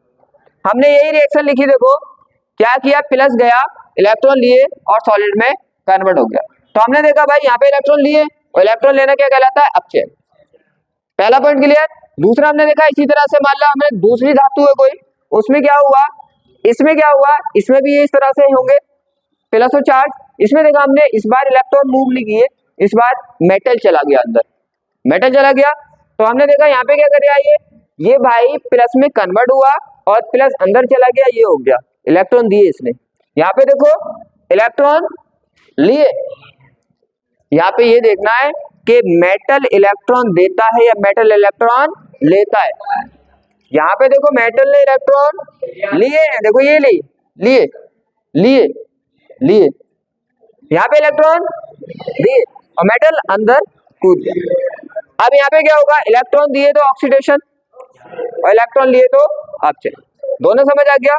हमने यही रिएक्शन लिखी, देखो क्या किया, प्लस गया, इलेक्ट्रॉन लिए और सॉलिड में कन्वर्ट हो गया। तो हमने देखा भाई यहाँ पे इलेक्ट्रॉन लिए और इलेक्ट्रॉन लेना क्या कहलाता है, अपचयन। पहला पॉइंट क्लियर। दूसरा हमने देखा इसी तरह से, मान लो हमने दूसरी धातु है कोई, उसमें क्या हुआ, इसमें क्या हुआ, इसमें भी इस तरह से होंगे प्लस और चार्ज। इसमें देखा हमने इस बार इलेक्ट्रॉन मूव नहीं किए, इस बार मेटल चला गया अंदर, मेटल चला गया। तो हमने देखा यहाँ पे क्या कर रहा है, ये भाई प्लस में कन्वर्ट हुआ और प्लस अंदर चला गया, ये हो गया, इलेक्ट्रॉन दिए इसने। यहाँ पे देखो इलेक्ट्रॉन लिए, यहाँ पे ये देखना है कि मेटल इलेक्ट्रॉन देता है या मेटल इलेक्ट्रॉन लेता है। यहाँ पे देखो मेटल ने इलेक्ट्रॉन लिए हैं, देखो ये लिए लिए लिए, यहाँ पे इलेक्ट्रॉन दिए और मेटल अंदर कूद गया। अब यहाँ पे क्या होगा, इलेक्ट्रॉन दिए तो ऑक्सीडेशन और इलेक्ट्रॉन लिए तो अपचयन। दोनों समझ आ गया?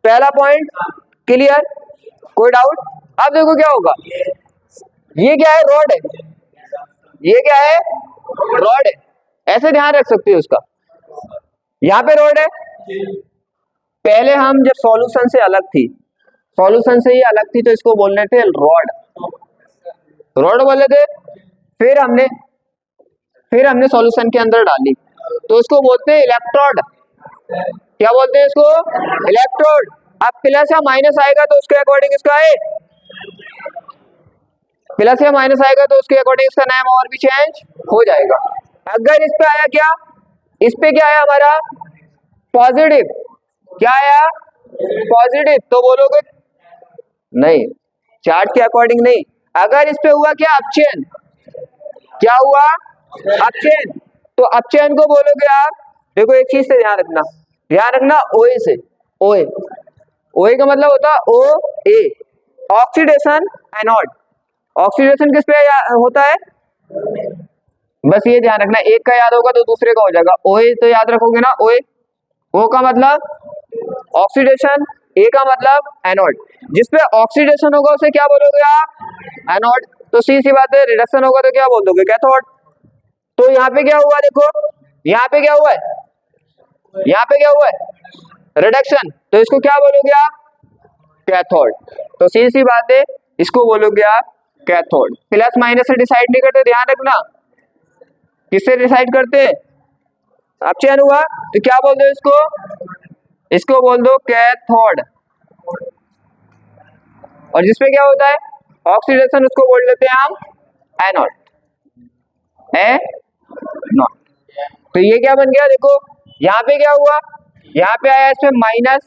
पहला पॉइंट क्लियर, कोई डाउट? अब देखो क्या होगा, ये क्या है, रॉड है, ये क्या है, रॉड है, ऐसे ध्यान रख सकते हो उसका। यहाँ पे रॉड है, पहले हम जब सॉल्यूशन से अलग थी, सॉल्यूशन से ही अलग थी, तो इसको बोलने थे रॉड, रॉड बोले थे। फिर हमने सॉल्यूशन के अंदर डाली तो इसको बोलते हैं इलेक्ट्रोड। क्या बोलते हैं इसको, इलेक्ट्रोड। अब प्लस या माइनस आएगा तो उसके अकॉर्डिंग इसका है, प्लस या माइनस आएगा तो उसके अकॉर्डिंग इसका नाम और भी चेंज हो जाएगा। अगर इस पे आया क्या, इस पे क्या आया हमारा पॉजिटिव, क्या आया पॉजिटिव, तो बोलोगे नहीं, चार्ज के अकॉर्डिंग नहीं। अगर इस पे हुआ क्या अपचयन, क्या हुआ अपचयन, तो अपचयन को बोलोगे आप, देखो एक चीज से ध्यान रखना ओए से, ओए का मतलब होता है ओ ए, ऑक्सीडेशन एनोड। ऑक्सीडेशन किस पे होता है, बस ये ध्यान रखना, एक का याद होगा तो दूसरे का हो जाएगा। ओए तो याद रखोगे ना, ओए, ओ का मतलब ऑक्सीडेशन, ए का मतलब एनोड। जिसपे ऑक्सीडेशन होगा उसे क्या बोलोगे आप, एनोड। तो सी बात है, रिडक्शन होगा तो क्या बोल दोगे, कैथोड। तो यहाँ पे क्या हुआ, देखो यहाँ पे क्या हुआ है, यहाँ पे क्या हुआ है, रिडक्शन, तो इसको क्या बोलोगे आप, कैथोड। तो सी बात है, इसको बोलोगे आप कैथोड। प्लस माइनस से डिसाइड नहीं करते, ध्यान रखना, किससे डिसाइड करते, अपचयन हुआ तो क्या बोल दो इसको, इसको बोल दो कैथोड। और जिसपे क्या होता है ऑक्सीडेशन, उसको बोल लेते हैं हम एनोड, एनोड। तो ये क्या बन गया, देखो यहाँ पे क्या हुआ, यहाँ पे आया इसमें माइनस,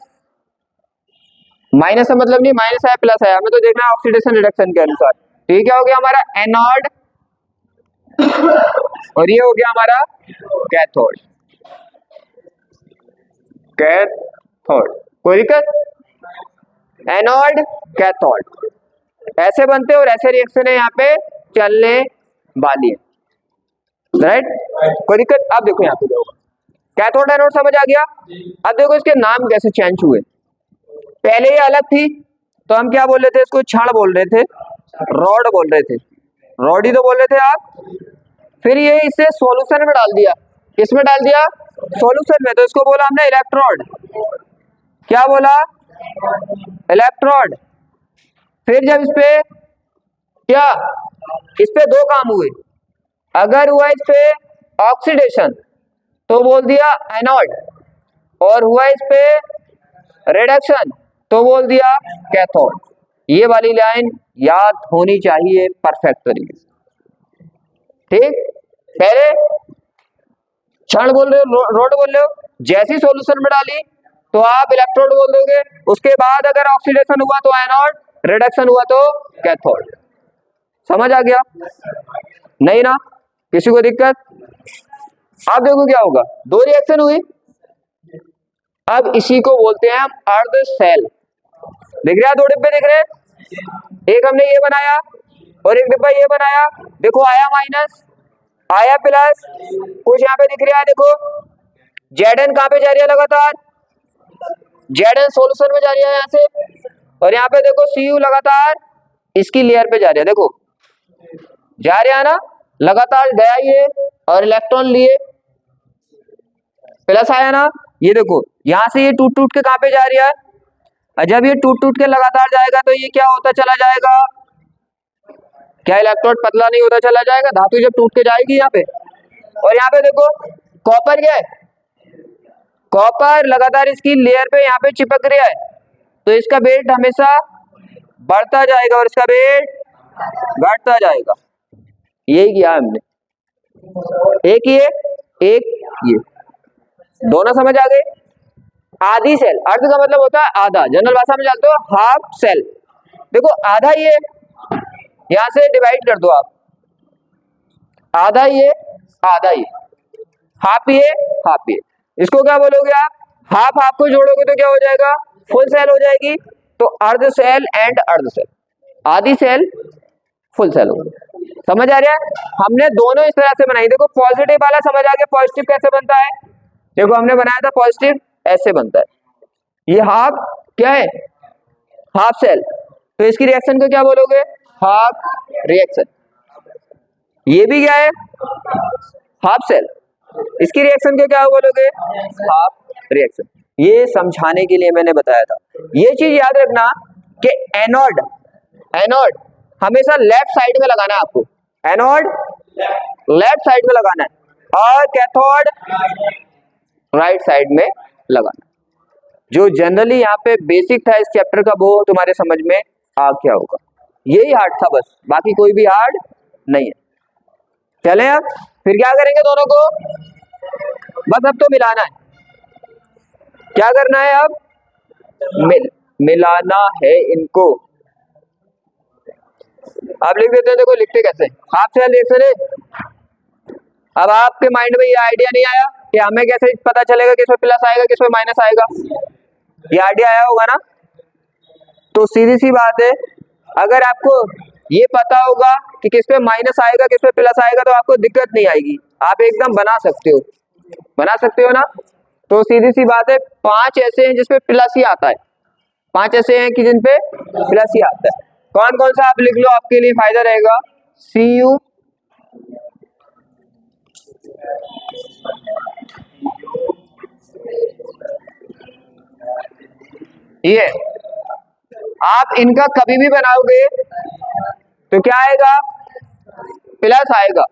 माइनस का मतलब नहीं माइनस आया प्लस आया, हमें तो देखना है ऑक्सीडेशन रिडक्शन के अनुसार। तो ये क्या हो गया हमारा एनोड और ये हो गया हमारा कैथोड, कैथोड। कोई दिक्कत, एनोड कैथोड ऐसे बनते और ऐसे रिएक्शन है यहाँ पे चलने वाली है, राइट? कोई दिक्कत? अब देखो यहाँ पे क्या होगा, कैथोड एनोड समझ आ गया। अब देखो इसके नाम कैसे चेंज हुए, पहले ये अलग थी तो हम क्या बोल रहे थे, इसको छड़ बोल रहे थे, रॉड बोल रहे थे, रॉड ही तो बोल रहे थे आप। फिर ये इसे सॉल्यूशन में डाल दिया, किसमें डाल दिया, सॉल्यूशन में, तो इसको बोला हमने इलेक्ट्रोड। क्या बोला, इलेक्ट्रोड। फिर जब इस पे क्या, इस पे दो काम हुए, अगर हुआ इस पे ऑक्सीडेशन तो बोल दिया एनोड, और हुआ इस पे रिडक्शन तो बोल दिया कैथोड। ये वाली लाइन याद होनी चाहिए परफेक्ट तरीके से, ठीक। पहले क्षण बोल रहे हो, रोड बोल रहे हो, जैसी सॉल्यूशन में डाली तो आप इलेक्ट्रोड बोल दोगे, उसके बाद अगर ऑक्सीडेशन हुआ तो एनोड, रिडक्शन हुआ तो कैथोड। समझ आ गया? नहीं ना? किसी को दिक्कत? अब देखो क्या होगा, दो रिएक्शन हुई, अब इसी को बोलते हैं हम अर्ध सेल। दिख रहा है, दो डिब्बे दिख रहे हैं, एक हमने ये बनाया और एक डिब्बा ये बनाया। देखो आया माइनस, आया प्लस, कुछ यहाँ पे दिख रहा है, देखो Zn कहाँ पे जा रही है लगातार, Zn सॉल्यूशन में जा रही है यहाँ से, और यहाँ पे देखो Cu लगातार इसकी लेयर पे जा रही है, देखो जा रहा है ना, लगातार गया ये और इलेक्ट्रॉन लिए, प्लस आया ना, ये देखो यहाँ से ये टूट टूट के कहाँ पे जा रही है, और जब ये टूट टूट के लगातार जाएगा तो ये क्या होता चला जाएगा, क्या इलेक्ट्रोड पतला नहीं होता चला जाएगा, धातु जब टूट के जाएगी यहाँ पे। और यहाँ पे देखो कॉपर क्या है, कॉपर लगातार इसकी लेयर पे यहाँ पे चिपक रहा है, तो इसका वेट हमेशा बढ़ता जाएगा और इसका वेट घटता जाएगा। यही किया हमने, एक ये एक ये, दोनों समझ आ गए। आधी सेल, अर्ध का मतलब होता है आधा, जनरल भाषा में जानते हो हाफ सेल। देखो आधा ये, यहां से डिवाइड कर दो आप, आधा ये आधा ये, हाफ ये हाफ ये, इसको क्या बोलोगे आप, हाफ हाफ को जोड़ोगे तो क्या हो जाएगा, फुल सेल हो जाएगी। तो अर्ध सेल एंड अर्ध सेल, आधी सेल फुल सेल हो गई। समझ आ रहा है? हमने दोनों इस तरह से बनाई। देखो पॉजिटिव वाला समझ आ गया, पॉजिटिव कैसे बनता है, देखो हमने बनाया था पॉजिटिव ऐसे बनता है, ये हाफ क्या है, हाफ सेल, तो इसकी रिएक्शन को क्या बोलोगे, हाफ रिएक्शन। ये भी क्या है, हाफ सेल, इसकी रिएक्शन को क्या बोलोगे, हाफ रिएक्शन। ये समझाने के लिए मैंने बताया था। ये चीज याद रखना कि एनोड, एनोड हमेशा लेफ्ट साइड में लगाना है आपको, एनोड लेफ्ट साइड में लगाना है और कैथोड राइट साइड में लगाना। जो जनरली यहाँ पे बेसिक था इस चैप्टर का वो तुम्हारे समझ में आ क्या होगा, यही हार्ड था बस, बाकी कोई भी हार्ड नहीं है। चलें अब फिर क्या करेंगे, दोनों को बस अब तो मिलाना है। क्या करना है अब, मिलाना है इनको। आप लिख देते हैं, देखो लिखते कैसे, हाफ सेल रिएक्शन है। अब आपके माइंड में ये आइडिया नहीं आया कि हमें कैसे पता चलेगा किसमें प्लस आएगा किसमें माइनस आएगा, ये आइडिया आया होगा ना। तो सीधी सी बात है, अगर आपको ये पता होगा कि किसमें माइनस आएगा किसमें प्लस आएगा तो आपको दिक्कत नहीं आएगी, आप एकदम बना सकते हो, बना सकते हो ना। तो सीधी सी बात है, 5 ऐसे हैं जिसपे प्लस ही आता है, 5 ऐसे हैं कि जिन पे प्लस ही आता है। कौन कौन सा आप लिख लो, आपके लिए फायदा रहेगा। Cu, ये आप इनका कभी भी बनाओगे तो क्या आएगा, प्लस आएगा,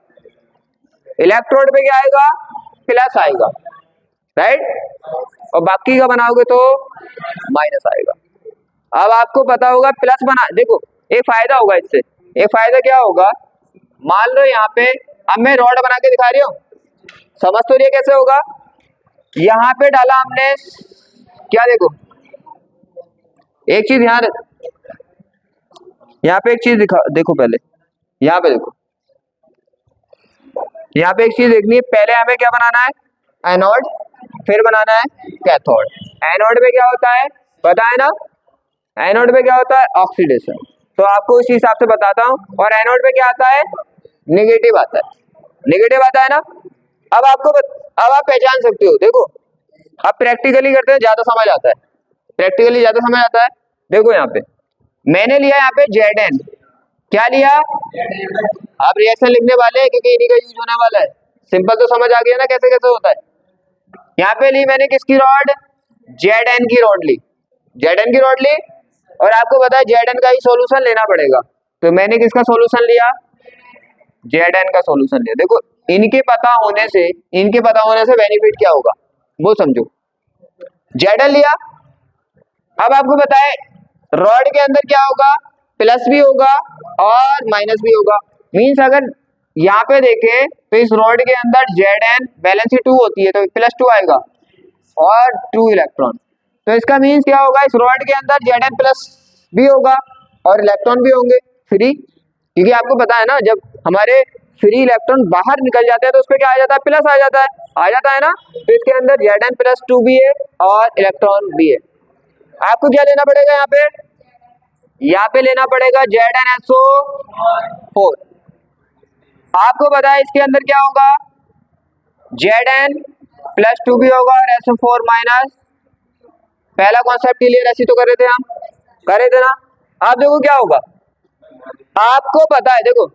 इलेक्ट्रोड पे क्या आएगा, प्लस आएगा, राइट। और बाकी का बनाओगे तो माइनस आएगा। अब आपको पता होगा प्लस बना, देखो एक फायदा होगा इससे, एक फायदा क्या होगा, मान लो यहाँ पे अब मैं रॉड बना के दिखा रही हूँ, समझ तो रही है कैसे होगा। यहाँ पे डाला हमने क्या, देखो एक चीज ध्यान, यहाँ पे एक चीज दिखा, देखो पहले यहाँ पे देखो, यहाँ पे एक चीज देखनी है, पहले हमें क्या बनाना है, एनोड, फिर बनाना है कैथोड। एनोड में क्या होता है पता है ना, एनोड में क्या होता है, ऑक्सीडेशन, तो आपको इसी हिसाब से बताता हूँ। और एनोड में क्या आता है, नेगेटिव आता है, नेगेटिव आता है ना। अब आपको अब आप पहचान सकते हो, देखो अब प्रैक्टिकली करते हैं, ज्यादा समझ आता है, प्रैक्टिकली ज्यादा समझ आता है। देखो यहाँ पे मैंने लिया यहाँ पे Zn, क्या लिया, आप रिएक्शन लिखने वाले हैं क्योंकि इन्हीं का यूज होने वाला है, सिंपल तो समझ आ गया ना कैसे कैसे होता है। यहाँ पे ली मैंने किसकी रॉड, Zn की रॉड ली, Zn की रॉड ली, और आपको पता है Zn का ही सॉल्यूशन लेना पड़ेगा, तो मैंने किसका सॉल्यूशन लिया, Zn का सॉल्यूशन लिया। देखो इनके पता होने से बेनिफिट क्या होगा वो समझो। Zl लिया, अब आपको पता है रॉड के अंदर क्या होगा, प्लस भी होगा और माइनस भी होगा। मींस अगर यहाँ पे देखें तो इस रॉड के अंदर Zn वैलेंसी 2 होती है तो +2 आएगा और 2 इलेक्ट्रॉन। तो इसका मीन्स क्या होगा, इस रॉड के अंदर Zn प्लस भी होगा और इलेक्ट्रॉन भी होंगे फ्री, क्योंकि आपको पता है ना जब हमारे फ्री इलेक्ट्रॉन बाहर निकल जाते हैं तो उस पर क्या आ जाता है, प्लस आ जाता है ना। तो इसके अंदर Zn प्लस 2 भी है और इलेक्ट्रॉन भी है। आपको क्या लेना पड़ेगा, यहाँ पे लेना पड़ेगा ZnSO4। आपको पता है इसके अंदर क्या होगा, Zn प्लस 2 भी होगा और SO4 माइनस। पहला कॉन्सेप्ट क्लियर, ऐसी तो कर रहे थे हम, कर रहे थे ना। आप देखो क्या होगा, आपको पता है, देखो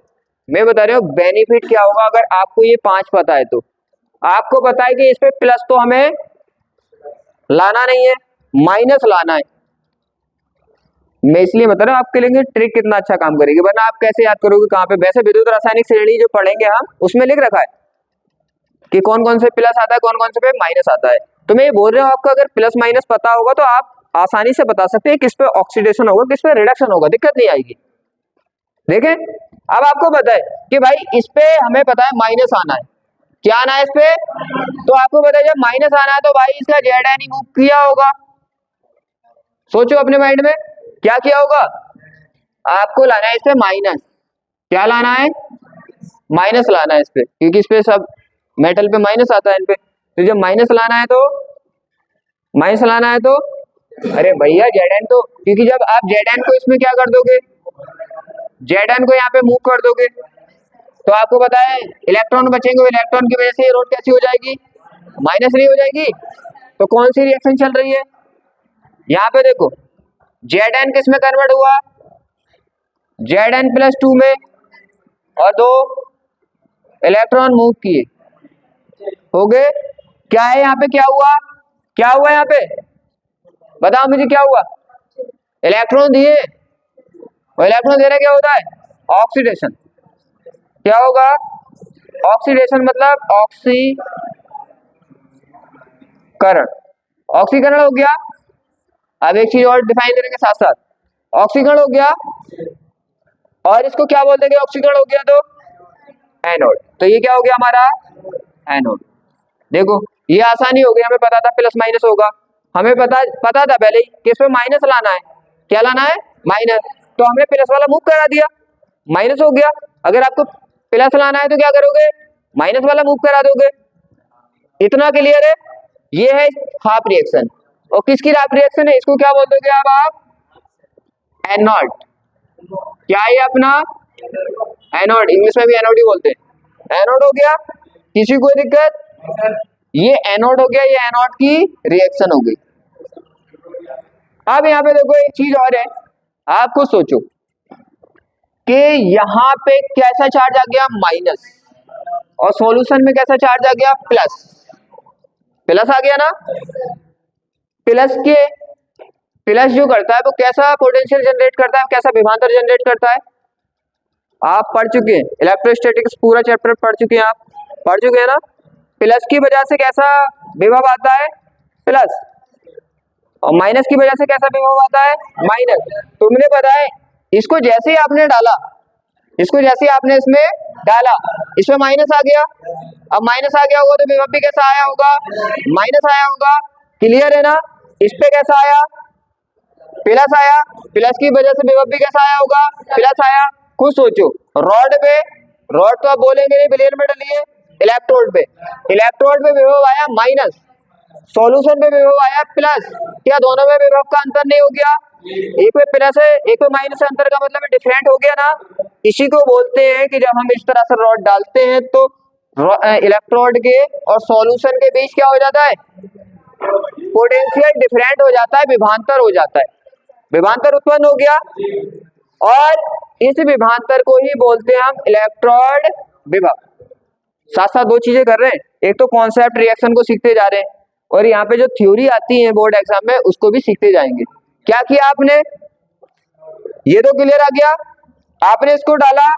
मैं बता रहा हूँ बेनिफिट क्या होगा अगर आपको ये 5 पता है। तो आपको पता है कि इस पे प्लस तो हमें लाना नहीं है, माइनस लाना है। मैं इसलिए बता रहा हूँ आपके लिए ट्रिक कितना अच्छा काम करेगी, वरना आप कैसे याद करोगे कहाँ पे। वैसे विद्युत रासायनिक श्रेणी जो पढ़ेंगे हम उसमें लिख रखा है कि कौन कौन से प्लस आता है, कौन कौन से पे माइनस आता है। तो मैं ये बोल रहा हूँ आपको अगर प्लस माइनस पता होगा तो आप आसानी से बता सकते हैं किस पे ऑक्सीडेशन होगा, किस पे रिडक्शन होगा, दिक्कत नहीं आएगी। देखें, अब आपको पता है कि भाई इस पे हमें पता है माइनस आना है, क्या आना है इस पे, तो आपको पता है जब माइनस आना है तो भाई इसका Zn ही मूव किया होगा। सोचो अपने माइंड में क्या किया होगा, आपको लाना है इस पे माइनस, क्या लाना है, माइनस लाना है इस पे, क्योंकि इस पे सब मेटल पे माइनस आता है इन पे। तो जब माइनस लाना है तो माइनस लाना है तो अरे भैया Zn तो, क्योंकि जब आप Zn को इसमें क्या कर दोगे, Zn को यहाँ पे मूव कर दोगे तो आपको पता है इलेक्ट्रॉन बचेंगे, इलेक्ट्रॉन की वजह से ये रोड कैसी हो जाएगी, माइनस नहीं हो जाएगी। तो कौन सी रिएक्शन चल रही है, यहाँ पे देखो Zn किस में कन्वर्ट हुआ, Zn प्लस 2 में, और 2 इलेक्ट्रॉन मूव किए, हो गए। क्या है यहाँ पे, क्या हुआ यहाँ पे, बताओ मुझे क्या हुआ, इलेक्ट्रॉन दिए, और इलेक्ट्रॉन देना क्या होता है, ऑक्सीडेशन। क्या होगा, ऑक्सीडेशन मतलब ऑक्सीकरण, ऑक्सीकरण हो गया। अब एक चीज और डिफाइन करेंगे साथ साथ, ऑक्सीकरण हो गया और इसको क्या बोल देंगे, ऑक्सीकरण हो गया तो एनोड। तो ये क्या हो गया हमारा एनोड। देखो ये आसानी हो गई, हमें पता था प्लस माइनस होगा, हमें पता था पहले ही कि इसमें माइनस लाना है, क्या लाना है, माइनस। तो हमने प्लस वाला मूव करा दिया, माइनस हो गया। अगर आपको प्लस लाना है तो क्या करोगे, माइनस वाला मूव करा दोगे। इतना क्लियर है, ये है हाफ रिएक्शन। और किसकी हाफ रिएक्शन है, इसको क्या बोल दोगे आप एनोड। क्या है अपना एनोड, इंग्लिश में भी एनोड ही बोलते हैं, एनोड हो गया। किसी को दिक्कत, ये एनोड हो गया, ये एनोड की रिएक्शन हो गई। अब यहाँ पे देखो एक चीज और है, आप खुद सोचो कि यहाँ पे कैसा चार्ज आ गया, माइनस, और सॉल्यूशन में कैसा चार्ज आ गया, प्लस। प्लस आ गया ना, प्लस जो करता है वो कैसा पोटेंशियल जनरेट करता है, कैसा विभवांतर जनरेट करता है। आप पढ़ चुके हैं इलेक्ट्रोस्टैटिक्स, पूरा चैप्टर पढ़ चुके हैं, आप पढ़ चुके हैं ना। प्लस की वजह से कैसा विभव आता है, प्लस, और माइनस की वजह से कैसा विभव आता है, माइनस। तुमने पता है इसको जैसे ही आपने डाला, इसको जैसे ही आपने इसमें डाला, इसमें माइनस आ गया। अब माइनस आ गया होगा तो विभव भी कैसा आया होगा, माइनस आया होगा। क्लियर है ना। इस पे कैसा आया, प्लस आया, प्लस की वजह से विभव भी कैसा आया होगा, प्लस आया। खुद सोचो, रॉड पे, रॉड तो आप बोलेंगे नहीं, प्लेन में डलिए, इलेक्ट्रोड पे विभव आया माइनस, सॉल्यूशन पे विभव आया प्लस। क्या दोनों में विभव का अंतर नहीं हो गया, एक पे प्लस है एक पे माइनस है, अंतर का मतलब डिफरेंट हो गया ना। इसी को बोलते हैं कि जब हम इस तरह से रॉड डालते हैं तो इलेक्ट्रोड के और सॉल्यूशन के बीच क्या हो जाता है, पोटेंशियल डिफरेंट हो जाता है, विभवांतर हो जाता है, विभवांतर उत्पन्न हो गया। और इस विभवांतर को ही बोलते हैं हम इलेक्ट्रोड विभव। साथ साथ दो चीजें कर रहे हैं, एक तो कॉन्सेप्ट रिएक्शन को सीखते जा रहे हैं, और यहाँ पे जो थ्योरी आती है बोर्ड एग्जाम में उसको भी सीखते जाएंगे। क्या किया आपने, ये तो क्लियर आ गया, आपने इसको डाला,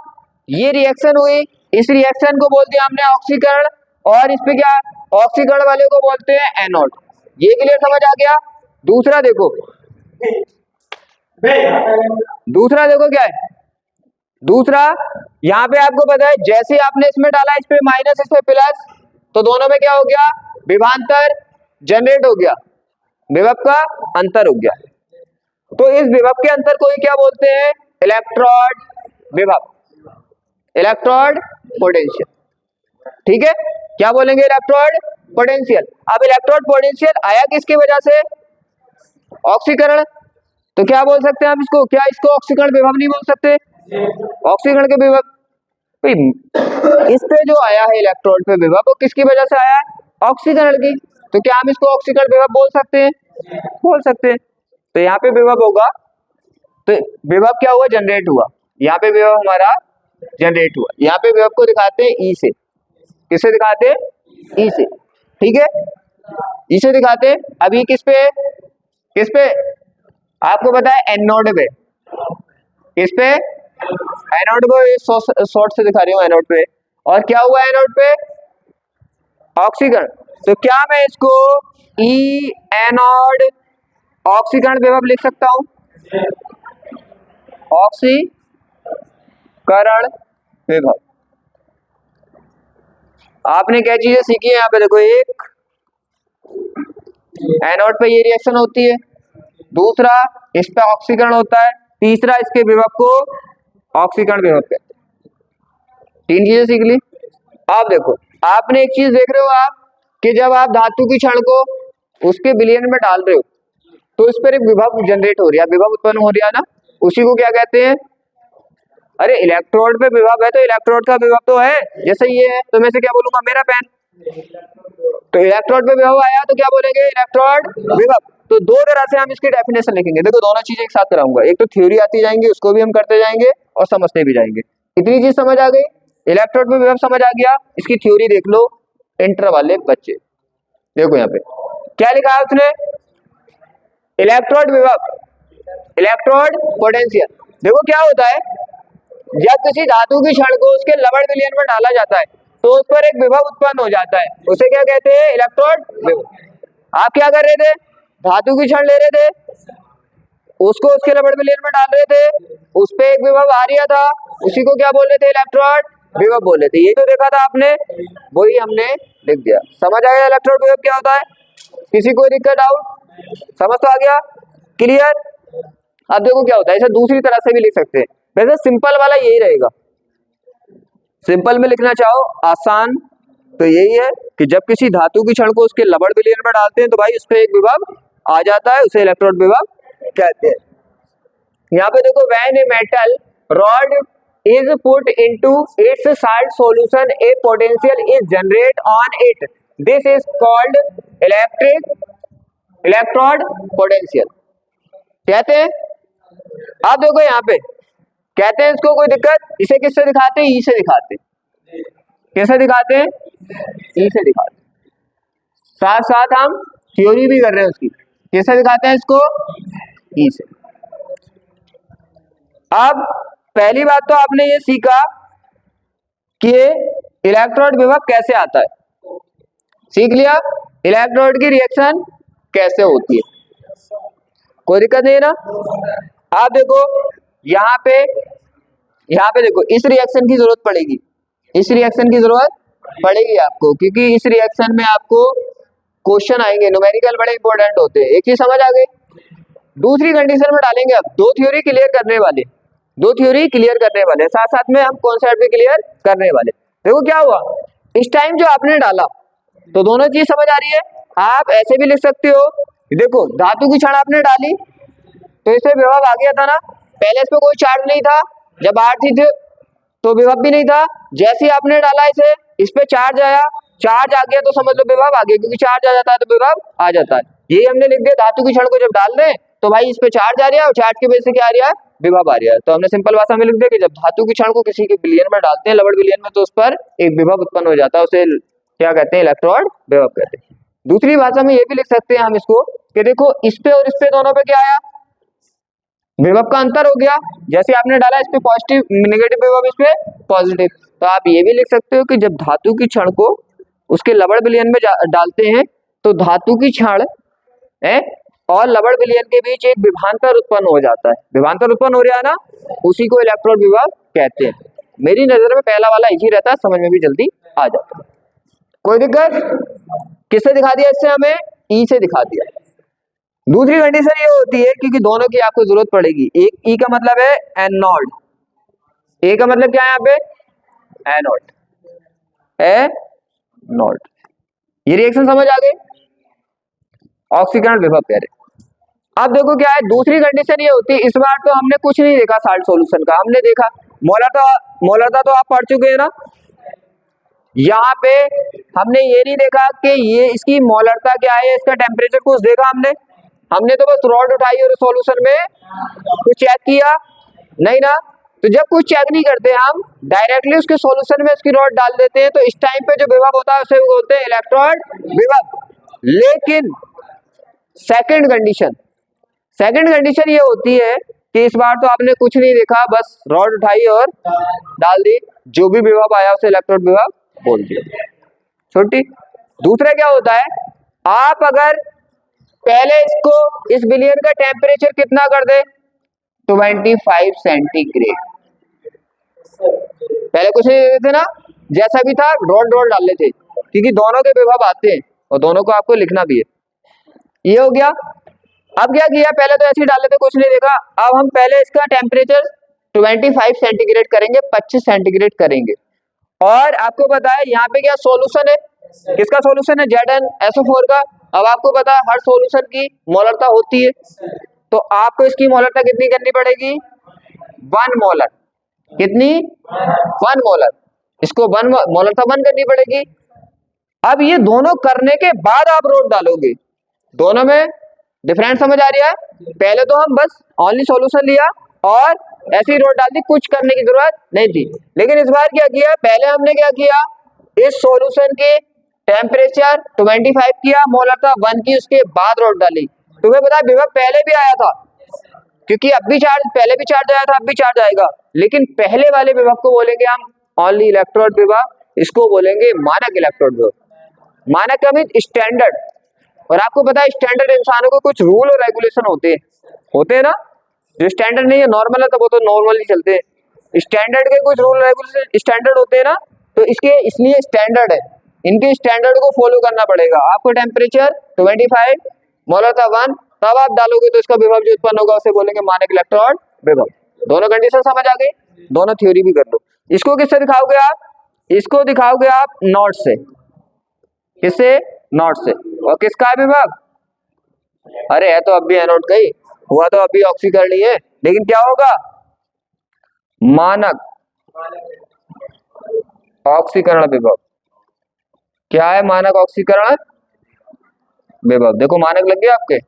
ये रिएक्शन हुई, इस रिएक्शन को बोल दिया हमने ऑक्सीकरण, और इस पे क्या, ऑक्सीकरण वाले को बोलते हैं एनोड। ये क्लियर समझ आ गया। दूसरा देखो, दूसरा देखो क्या है, दूसरा यहाँ पे आपको पता है जैसे आपने इसमें डाला इस पे माइनस इस पे प्लस, तो दोनों में क्या हो गया, विभवांतर जनरेट हो गया, विभव का अंतर हो गया। तो इस विभव के अंतर को ही क्या बोलते हैं, इलेक्ट्रोड विभव, इलेक्ट्रोड पोटेंशियल। ठीक है, क्या बोलेंगे, इलेक्ट्रोड पोटेंशियल। अब इलेक्ट्रोड पोटेंशियल आया किसकी वजह से, ऑक्सीकरण। तो क्या बोल सकते हैं हम इसको, क्या इसको ऑक्सीकरण विभव नहीं बोल सकते, ऑक्सीकरण के विभव। इस पे जो आया है इलेक्ट्रोड पे विभव, वो किसकी वजह से आया है, ऑक्सीकरण की। तो क्या हम इसको ऑक्सीकरण विभव बोल सकते हैं, बोल सकते हैं। तो यहाँ पे विभव होगा, तो विभव क्या हुआ, जनरेट हुआ, यहाँ पे विभव हमारा जनरेट हुआ। यहाँ पे विभव को दिखाते हैं ई से, किससे दिखाते हैं, ई से। ठीक है, ई से दिखाते हैं। अभी किस पे, किस पे, आपको पता है एनोड पे, किस पे, एनोड को शॉर्ट से दिखा रही हूँ, एनोड पे। और क्या हुआ एनोड पे, ऑक्सीकरण। तो क्या मैं इसको ई एनोड ऑक्सीकरण विभव लिख सकता हूं, ऑक्सीकरण विभव। आपने क्या चीजें सीखी है यहाँ पे देखो, एक एनोड पे ये रिएक्शन होती है, दूसरा इस पे ऑक्सीकरण होता है, तीसरा इसके विभव को ऑक्सीकरण विभव कहते हैं। 3 चीजें सीख ली। अब देखो, आपने एक चीज देख रहे हो आप, कि जब आप धातु की क्षण को उसके विलयन में डाल रहे हो, तो इस पर एक विभव जनरेट हो रहा है, विभव उत्पन्न हो रहा है ना, उसी को क्या कहते हैं, अरे इलेक्ट्रोड पे विभव है तो इलेक्ट्रोड का विभव तो है, जैसे ये है तो मैं से क्या बोलूंगा, मेरा पेन। तो इलेक्ट्रोड पे विभव आया तो क्या बोलेंगे, इलेक्ट्रोड विभव। तो दो तरह से हम इसकी डेफिनेशन लिखेंगे। देखो दोनों चीजें एक साथ कराऊंगा, एक तो थ्योरी आती जाएंगी, उसको भी हम करते जाएंगे और समझते भी जाएंगे। इतनी चीज समझ आ गई, इलेक्ट्रोड पे विभव समझ आ गया, इसकी थ्योरी देख लो इंटर वाले बच्चे। देखो यहाँ पे क्या लिखा है उसने, इलेक्ट्रोड विभव, इलेक्ट्रोड पोटेंशियल। देखो क्या होता है, जब किसी धातु की क्षण को उसके लवण विलयन में डाला जाता है तो उस पर एक विभव उत्पन्न हो जाता है, उसे क्या कहते हैं, इलेक्ट्रोड विभव। आप क्या कर रहे थे, धातु की क्षण ले रहे थे, उसको उसके लवण विलयन में डाल रहे थे, उस पे एक विभव आ रहा था, उसी को क्या बोल रहे थे, इलेक्ट्रोड विभव बोल रहे थे। ये तो देखा था आपने, वही हमने लिख दिया। समझ आया इलेक्ट्रोड विभव क्या होता है, किसी को दिक्कत, डाउट, समझ तो आ गया, क्लियर। अब देखो क्या होता है, इसे दूसरी तरह से भी लिख सकते हैं, वैसे सिंपल वाला यही रहेगा। सिंपल में लिखना चाहो आसान तो यही है कि जब किसी धातु की क्षण को उसके लवण विलयन में डालते हैं तो भाई उस पर एक विभव आ जाता है, उसे इलेक्ट्रोड विभव कहते हैं। यहाँ पे देखो, when a metal rod is put into its salt solution A potential is generate on it, this is called electrode potential कहते हैं। अब देखो यहाँ पे कहते हैं, इसको कोई दिक्कत, इसे किससे दिखाते हैं, ई से दिखाते हैं। कैसे दिखाते हैं, ई से दिखाते हैं। साथ साथ हम थ्योरी भी कर रहे हैं उसकी, कैसे दिखाते हैं इसको, ई से। अब पहली बात तो आपने ये सीखा कि इलेक्ट्रोड विभव कैसे आता है, सीख लिया, इलेक्ट्रोड की रिएक्शन कैसे होती है, कोई दिक्कत नहीं है ना। आप देखो यहाँ पे देखो, इस रिएक्शन की जरूरत पड़ेगी, इस रिएक्शन की जरूरत पड़ेगी आपको, क्योंकि इस रिएक्शन में आपको क्वेश्चन आएंगे, न्यूमेरिकल बड़े इंपॉर्टेंट होते हैं। एक चीज समझ आ गई। दूसरी कंडीशन में डालेंगे अब, दो थ्योरी क्लियर करने वाले, दो थ्योरी क्लियर करने वाले, साथ साथ में हम कॉन्सेप्ट भी क्लियर करने वाले। देखो क्या हुआ, इस टाइम जो आपने डाला तो दोनों चीज समझ आ रही है। आप ऐसे भी लिख सकते हो, देखो धातु की क्षण आपने डाली तो इससे विभव आ गया था ना, पहले इस पे कोई चार्ज नहीं था, जब आर थी तो विभव भी नहीं था, जैसे ही आपने डाला इसे, इस पे चार्ज आया, चार्ज आ गया तो समझ लो विभव आ गया, क्योंकि चार्ज आ जाता है तो विभव आ जाता है। यही हमने लिख दिया, धातु की क्षण को जब डाल दें तो भाई इस पे चार्ज आ रहा है और चार्ज की वजह से क्या आ रहा है, विभव आ रहा है। तो हमने सिंपल भाषा में लिख दिया कि जब धातु की क्षण को किसी के विलयन में डालते हैं, लवण विलयन में, तो उस पर एक विभव उत्पन्न हो जाता है, उसे क्या कहते हैं, इलेक्ट्रोड विभव कहते हैं। दूसरी भाषा में ये भी लिख सकते हैं हम इसको कि देखो इस पे और इस पे दोनों पे क्या आया, विभव का अंतर हो गया। जैसे आपने डाला इस पे पॉजिटिव, नेगेटिव विभव, इस पे पॉजिटिव, तो आप ये भी लिख सकते हो कि जब धातु की छड़ को उसके लवण विलयन में डालते हैं तो धातु की छड़ है और लवण विलयन के बीच एक विभवांतर उत्पन्न हो जाता है। विभवांतर उत्पन्न हो रहा है ना, उसी को इलेक्ट्रोड विभव कहते हैं। मेरी नजर में पहला वाला इजी रहता है, समझ में भी जल्दी आ जाता है। कोई दिक्कत? किससे दिखा दिया? इससे हमें ई से दिखा दिया। दूसरी कंडीशन ये होती है क्योंकि दोनों की आपको जरूरत पड़ेगी। एक ई का मतलब है एनोड, ए का मतलब क्या है यहाँ पे? Anode, anode. ये रिएक्शन समझ आ गई? ऑक्सीकरण विभव कह रहे। अब देखो क्या है, दूसरी कंडीशन ये होती है, इस बार तो हमने कुछ नहीं देखा साल्ट सॉल्यूशन का, हमने देखा मोलरता तो आप पढ़ चुके हैं ना। यहाँ पे हमने ये नहीं देखा कि ये इसकी मोलरता क्या है, इसका टेम्परेचर कुछ देखा हमने तो बस रॉड उठाई और सॉल्यूशन में कुछ चेक किया नहीं ना। तो जब कुछ चेक नहीं करते हम डायरेक्टली उसके सॉल्यूशन में उसकी रॉड डाल देते हैं, तो इस टाइम पे जो विभव होता है उसे बोलते हैं इलेक्ट्रोड विभव। लेकिन सेकंड कंडीशन ये होती है कि इस बार तो आपने कुछ नहीं देखा, बस रॉड उठाई और डाल दी, जो भी विभव आया उसे इलेक्ट्रोड विभव बोल दिया। छोटी दूसरा क्या होता है, आप अगर पहले इसको इस विलयन का टेम्परेचर कितना कर दे, 25 सेंटीग्रेड, पहले कुछ नहीं देते थे ना, जैसा भी था रॉड डाल लेते, क्योंकि दोनों के विभव आते हैं और दोनों को आपको लिखना भी है। ये हो गया। अब क्या किया, पहले तो ऐसे ही डाल लेते, कुछ नहीं देखा। अब हम पहले इसका टेम्परेचर 25 सेंटीग्रेड करेंगे, 25 सेंटीग्रेड करेंगे। और आपको पता है यहाँ पे क्या सॉल्यूशन है, किसका सॉल्यूशन है? ZnSO4 का। अब आपको पता है हर सॉल्यूशन की मोलरता होती है, तो आपको इसकी मोलरता कितनी करनी पड़ेगी? 1 मोलर। कितनी? 1 मोलर। इसको 1 मोलरता 1 करनी पड़ेगी। अब ये दोनों करने के बाद आप रोड डालोगे, दोनों में डिफरेंस समझ आ रही है? पहले तो हम बस ओनली सॉल्यूशन लिया और ऐसी रोड डाल दी, कुछ करने की जरूरत नहीं थी। लेकिन इस बार क्या किया, पहले हमने क्या किया, इस सॉल्यूशन के टेम्परेचर 25 किया, मोलरता 1 की, उसके बाद रोड डाली। तुम्हें पता है विभव पहले भी आया था, क्योंकि अब भी चार्ज, पहले भी चार्ज आया था, अब भी चार्ज आएगा, लेकिन पहले वाले विभव को बोलेंगे हम ओनली इलेक्ट्रोड विभव, इसको बोलेंगे मानक इलेक्ट्रोड विभव। मानक का मीन स्टैंडर्ड। और आपको पता है स्टैंडर्ड इंसानों को कुछ रूल और रेगुलेशन होते हैं ना। जो स्टैंडर्ड नहीं है, नॉर्मल है, तो वो तो नॉर्मली चलते हैं। स्टैंडर्ड के कुछ रूल रेगुलेशन स्टैंडर्ड होते हैं ना, तो इसके इसलिए स्टैंडर्ड है, इनके स्टैंडर्ड को फॉलो करना पड़ेगा। आपको टेम्परेचर 25, मोलरता 1, तब आप डालोगे तो इसका विभव जो उत्पन्न होगा उसे बोलेंगे मानक इलेक्ट्रोड विभव। दोनों कंडीशन समझ आ गई, दोनों थ्योरी भी कर लो। इसको किससे दिखाओगे आप? इसको दिखाओगे आप नॉट से। किससे? नॉट से। और किसका है विभव? अरे है तो अब भी एनोड का ही हुआ, तो अभी ऑक्सीकरण ही है, लेकिन क्या होगा? मानक ऑक्सीकरण विभव। क्या है मानक ऑक्सीकरण विभव? देखो मानक लग गया आपके,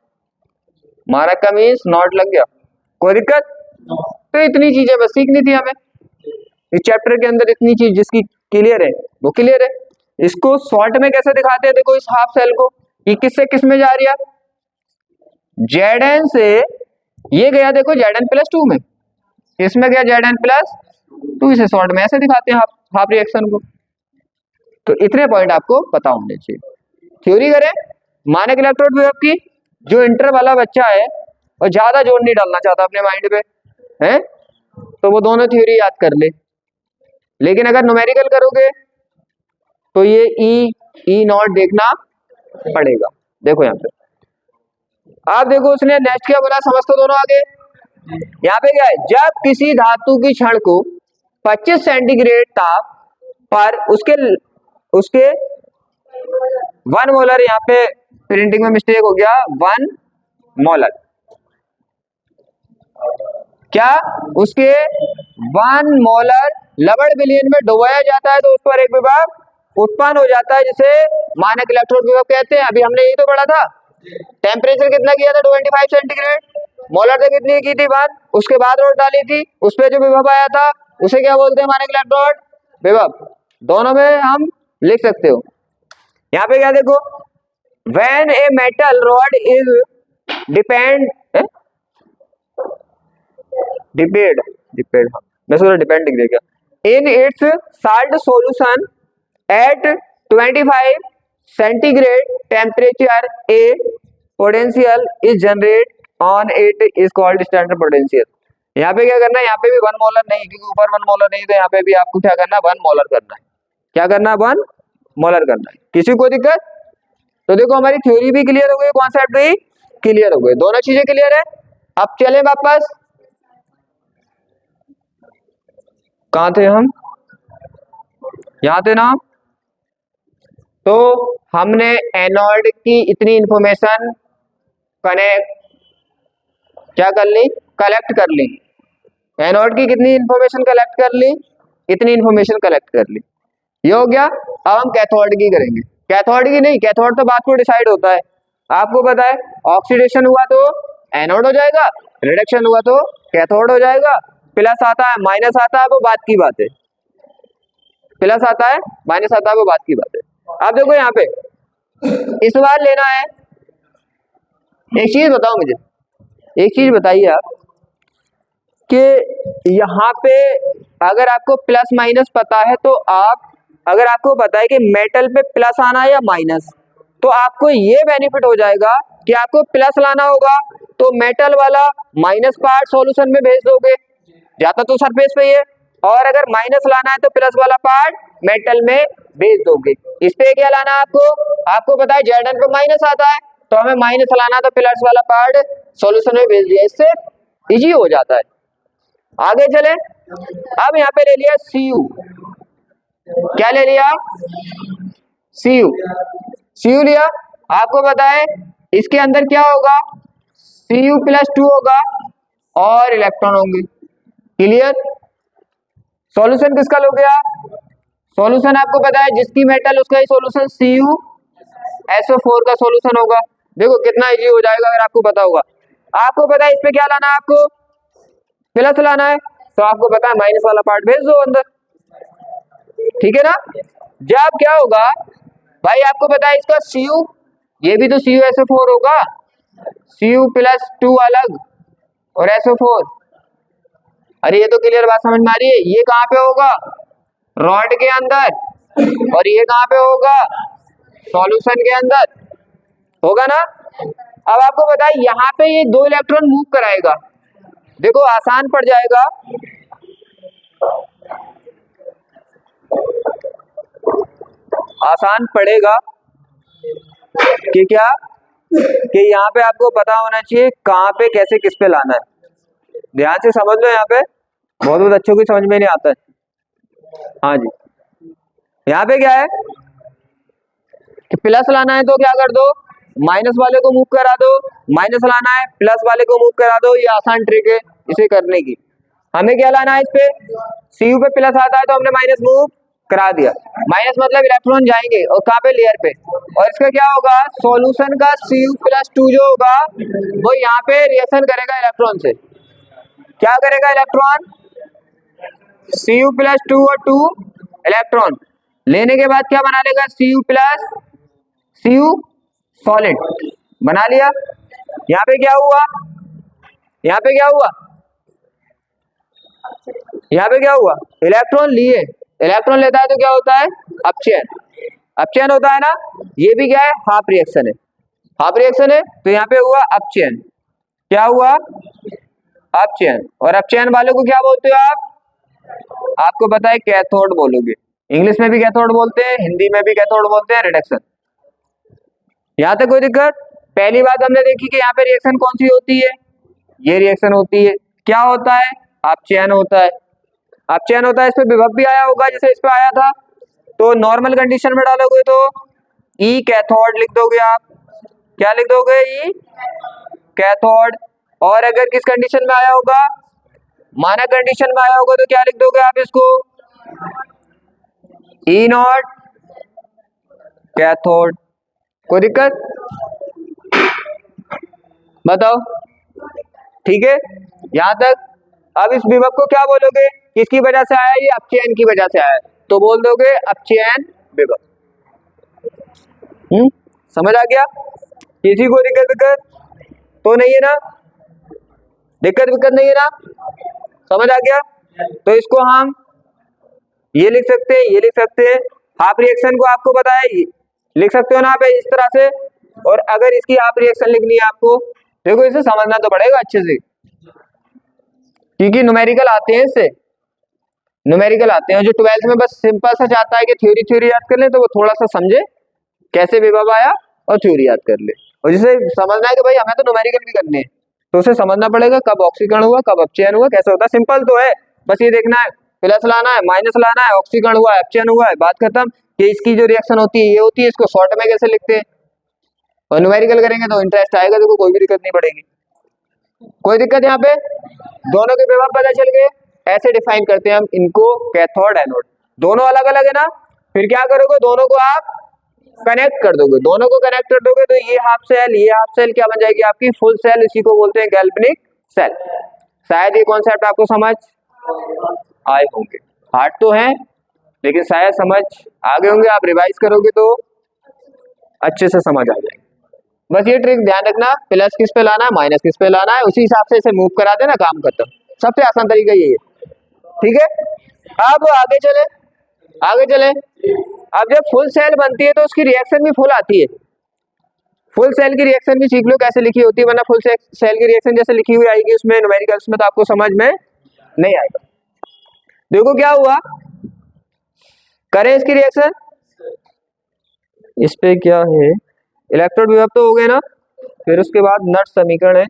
मानक का मीन्स नॉट लग गया। कोई दिक्कत? तो इतनी चीजें बस सीखनी थी हमें इस चैप्टर के अंदर, इतनी चीज जिसकी क्लियर है वो क्लियर है। इसको शॉर्ट में कैसे दिखाते हैं, देखो इस हाफ सेल को, ये किससे किस में जा रही है? Zn से ये गया, देखो Zn+2 में, इसमें गया Zn+2, इसे शॉर्ट में ऐसे दिखाते हैं हाफ रिएक्शन को। तो इतने पॉइंट आपको पता होने चाहिए। थ्योरी करें मानक इलेक्ट्रोड विभव की। जो इंटर वाला बच्चा है और ज्यादा जोर नहीं डालना चाहता अपने माइंड पे है, तो वो दोनों थ्योरी याद कर ले। लेकिन अगर न्यूमेरिकल करोगे तो ये ई नॉट देखना पड़ेगा। देखो यहाँ पे, आप देखो उसने नेक्स्ट क्या बोला, समझ तो दोनों आगे। यहाँ पे क्या है, जब किसी धातु की छड़ को 25 सेंटीग्रेड ताप पर उसके 1 मोलर, यहाँ पे प्रिंटिंग में मिस्टेक हो गया, 1 मोलर, क्या उसके 1 मोलर लवण विलयन में डुबाया जाता है, तो उस पर एक विभव उत्पन्न हो जाता है, जिसे मानक इलेक्ट्रोड विभव कहते हैं। अभी हमने यही तो पढ़ा था। टेम्परेचर कितना किया था? 25 सेंटीग्रेड। मोलरता कितनी की थी? 1। उसके बाद रोड डाली थी, उस पर जो विभव आया था उसे क्या बोलते हैं? मानक इलेक्ट्रोड विभव। दोनों में हम लिख सकते हो। यहाँ पे क्या देखो, when a metal rod is depend मैं सोचा डिपेंड लिख दिया, in its salt solution at 25 centigrade temperature A potential is generate on it is called standard potential. यहाँ पे क्या करना है, यहाँ पे भी 1 मोलर नहीं, क्योंकि ऊपर 1 मोलर नहीं, तो यहाँ पे भी आपको क्या करना है, 1 मोलर करना है। क्या करना है, 1 मोलर करना है। किसी को दिक्कत? तो देखो हमारी थ्योरी भी क्लियर हो गई, कॉन्सेप्ट भी क्लियर हो गए, दोनों चीजें क्लियर है। अब चले वापस, कहाँ थे हम, यहाँ थे ना। तो हमने एनोड की इतनी इंफॉर्मेशन क्या कर ली, कलेक्ट कर ली। एनोड की कितनी इंफॉर्मेशन कलेक्ट कर ली, इतनी इंफॉर्मेशन कलेक्ट कर ली, ये हो गया। अब हम कैथोड की करेंगे। कैथोड की नहीं, कैथोड तो बात को डिसाइड होता है, आपको पता है ऑक्सीडेशन हुआ तो एनोड हो जाएगा, रिडक्शन हुआ तो कैथोड हो जाएगा। प्लस आता है माइनस आता है, वो बात की बात है, प्लस आता है माइनस आता है, वो बात की बात है। अब देखो यहाँ पे इस बार लेना है, एक चीज बताओ मुझे, एक चीज बताइए आप कि यहाँ पे अगर आपको प्लस माइनस पता है, तो आप अगर आपको पता है कि मेटल पे प्लस आना है या माइनस, तो आपको ये बेनिफिट हो जाएगा कि आपको प्लस लाना होगा तो मेटल वाला माइनस पार्ट सॉल्यूशन में भेज दोगे, जाता तो सरफेस पे ही है, और अगर माइनस लाना है तो प्लस वाला पार्ट मेटल में भेज दोगे। इस पे क्या लाना है आपको पता है Zn पे माइनस आता है, तो हमें माइनस लाना तो प्लस वाला पार्ट सॉल्यूशन में भेज दिया, इससे इजी हो जाता है। आगे चले, अब यहाँ पे ले लिया Cu, क्या ले लिया, Cu लिया। आपको पता है इसके अंदर क्या होगा, Cu+2 होगा और इलेक्ट्रॉन होंगे, क्लियर। सॉल्यूशन किसका लोगे आप, सॉल्यूशन आपको पता है जिसकी मेटल उसका ही सॉल्यूशन CuSO4 का सॉल्यूशन होगा। देखो कितना इजी हो जाएगा अगर आपको पता होगा। आपको पता है इस पे क्या लाना है, आपको प्लस लाना है, तो आपको पता है माइनस वाला पार्ट भेज दो अंदर, ठीक है ना। जब क्या होगा भाई, आपको पता है इसका Cu, ये भी तो CuSO4 होगा, Cu+2 अलग और SO4। अरे ये तो क्लियर बात समझ में आ रही है। ये कहाँ पे होगा, रॉड के अंदर, और ये कहाँ पे होगा, सॉल्यूशन के अंदर, होगा ना। अब आपको पता है यहाँ पे ये 2 इलेक्ट्रॉन मूव कराएगा, देखो आसान पड़ जाएगा। आसान पड़ेगा कि क्या, कि यहाँ पे आपको पता होना चाहिए कहाँ पे कैसे किस पे लाना है। ध्यान से समझ लो, यहाँ पे बहुत अच्छों की समझ में नहीं आता है। हाँ जी, यहाँ पे क्या है कि प्लस लाना है तो क्या कर दो, माइनस वाले को मूव करा दो, माइनस लाना है प्लस वाले को मूव करा दो, ये आसान ट्रिक है इसे करने की। हमें क्या लाना है, इस पे Cu पे प्लस आता है तो हमने माइनस मूव करा दिया, माइनस मतलब इलेक्ट्रॉन जाएंगे और कहाँ पे, लेयर पे, और इसका क्या होगा, सॉल्यूशन का Cu+2 जो होगा वो यहाँ पे रिएक्शन करेगा इलेक्ट्रॉन से। क्या करेगा इलेक्ट्रॉन, Cu+2 और 2 इलेक्ट्रॉन लेने के बाद क्या बना लेगा, Cu सॉलिड बना लिया। यहाँ पे क्या हुआ, यहाँ पे क्या हुआ, यहाँ पे क्या हुआ, इलेक्ट्रॉन लिए, इलेक्ट्रॉन लेता है तो क्या होता है, अपचयन, अपचयन होता है ना। ये भी क्या है, हाफ रिएक्शन है, हाफ रिएक्शन है, तो यहाँ पे हुआ अपचयन। क्या हुआ, अपचयन। और अपचयन वालों को क्या बोलते हो आप, आपको पता है कैथोड बोलोगे, इंग्लिश में भी कैथोड बोलते हैं, हिंदी में भी कैथोड बोलते हैं, रिडक्शन। यहाँ तक कोई दिक्कत। पहली बात हमने देखी कि यहाँ पे रिएक्शन कौन सी होती है, ये रिएक्शन होती है, क्या होता है, अपचयन होता है, अपचयन होता है। इस पे विभव भी आया होगा, जैसे इस पे आया था, तो नॉर्मल कंडीशन में डालोगे तो ई कैथोड लिख दोगे आप, क्या लिख दोगे, ई कैथोड। और अगर किस कंडीशन में आया होगा, मानक कंडीशन में आया होगा, तो क्या लिख दोगे आप इसको, ई नॉट कैथोड। कोई दिक्कत, बताओ, ठीक है यहां तक। अब इस विभव को क्या बोलोगे, किसकी वजह से आया, ये अपचयन की वजह से आया, तो बोल दोगे अपचयन विभव। समझ आ गया, किसी को दिक्कत विक्कत तो नहीं है ना, दिक्कत विक्कत नहीं है ना, समझ आ गया। तो इसको हम ये लिख सकते हैं, ये लिख सकते हैं। हाफ रिएक्शन को आपको पता है, लिख सकते हो ना आप इस तरह से। और अगर इसकी हाफ रिएक्शन लिखनी है आपको, देखो इसे समझना तो पड़ेगा अच्छे से, क्योंकि न्यूमेरिकल आते हैं, इससे न्यूमेरिकल आते हैं। जो 12th में बस सिंपल सा चाहता है कि थ्योरी याद कर ले, तो वो थोड़ा सा समझे कैसे विभव आया और थ्योरी याद कर ले। और जिसे समझना है कि भाई हमें तो न्यूमेरिकल भी करने हैं, तो उसे समझना पड़ेगा कब ऑक्सीकरण हुआ, कब अपचयन हुआ, कैसे होता है। सिंपल तो है, बस ये देखना है, प्लस लाना है, माइनस लाना है, ऑक्सीकरण हुआ है, अपचयन हुआ है, बात खत्म। कि इसकी जो रिएक्शन होती है ये होती है, इसको शॉर्ट में कैसे लिखते हैं। और न्यूमेरिकल करेंगे तो इंटरेस्ट आएगा, देखो कोई भी दिक्कत नहीं पड़ेगी। कोई दिक्कत यहाँ पे, दोनों के विभव पता चल गए। ऐसे डिफाइन करते हैं हम इनको, कैथोड एनोड दोनों अलग अलग है ना। फिर क्या करोगे, दोनों को आप कनेक्ट कर दोगे, दोनों को कनेक्ट कर दोगे तो ये हाफ सेल क्या बन जाएगी आपकी फुल सेल। इसी को बोलते हैं गैल्वेनिक सेल। शायद ये कॉन्सेप्ट आपको समझ आए होंगे, हार्ड तो है लेकिन शायद समझ आ गए होंगे। आप रिवाइज करोगे तो अच्छे से समझ आ जाएगा। बस ये ट्रिक ध्यान रखना, प्लस किस पे लाना है, माइनस किस पे लाना है, उसी हिसाब से इसे मूव करा देना, काम खत्म। सबसे आसान तरीका यही है, ठीक है। अब आगे चले, आगे चले। अब जब फुल सेल बनती है तो उसकी रिएक्शन भी फुल आती है। फुल सेल की रिएक्शन भी सीख लो कैसे लिखी होती है, वरना फुल सेल की रिएक्शन जैसे लिखी हुई आएगी उसमें न्यूमेरिकल्स में, तो आपको समझ में नहीं आएगा। देखो क्या हुआ, करें इसकी रिएक्शन, इस पे क्या है, इलेक्ट्रोड विभव तो हो गए ना। फिर उसके बाद नट समीकरण है,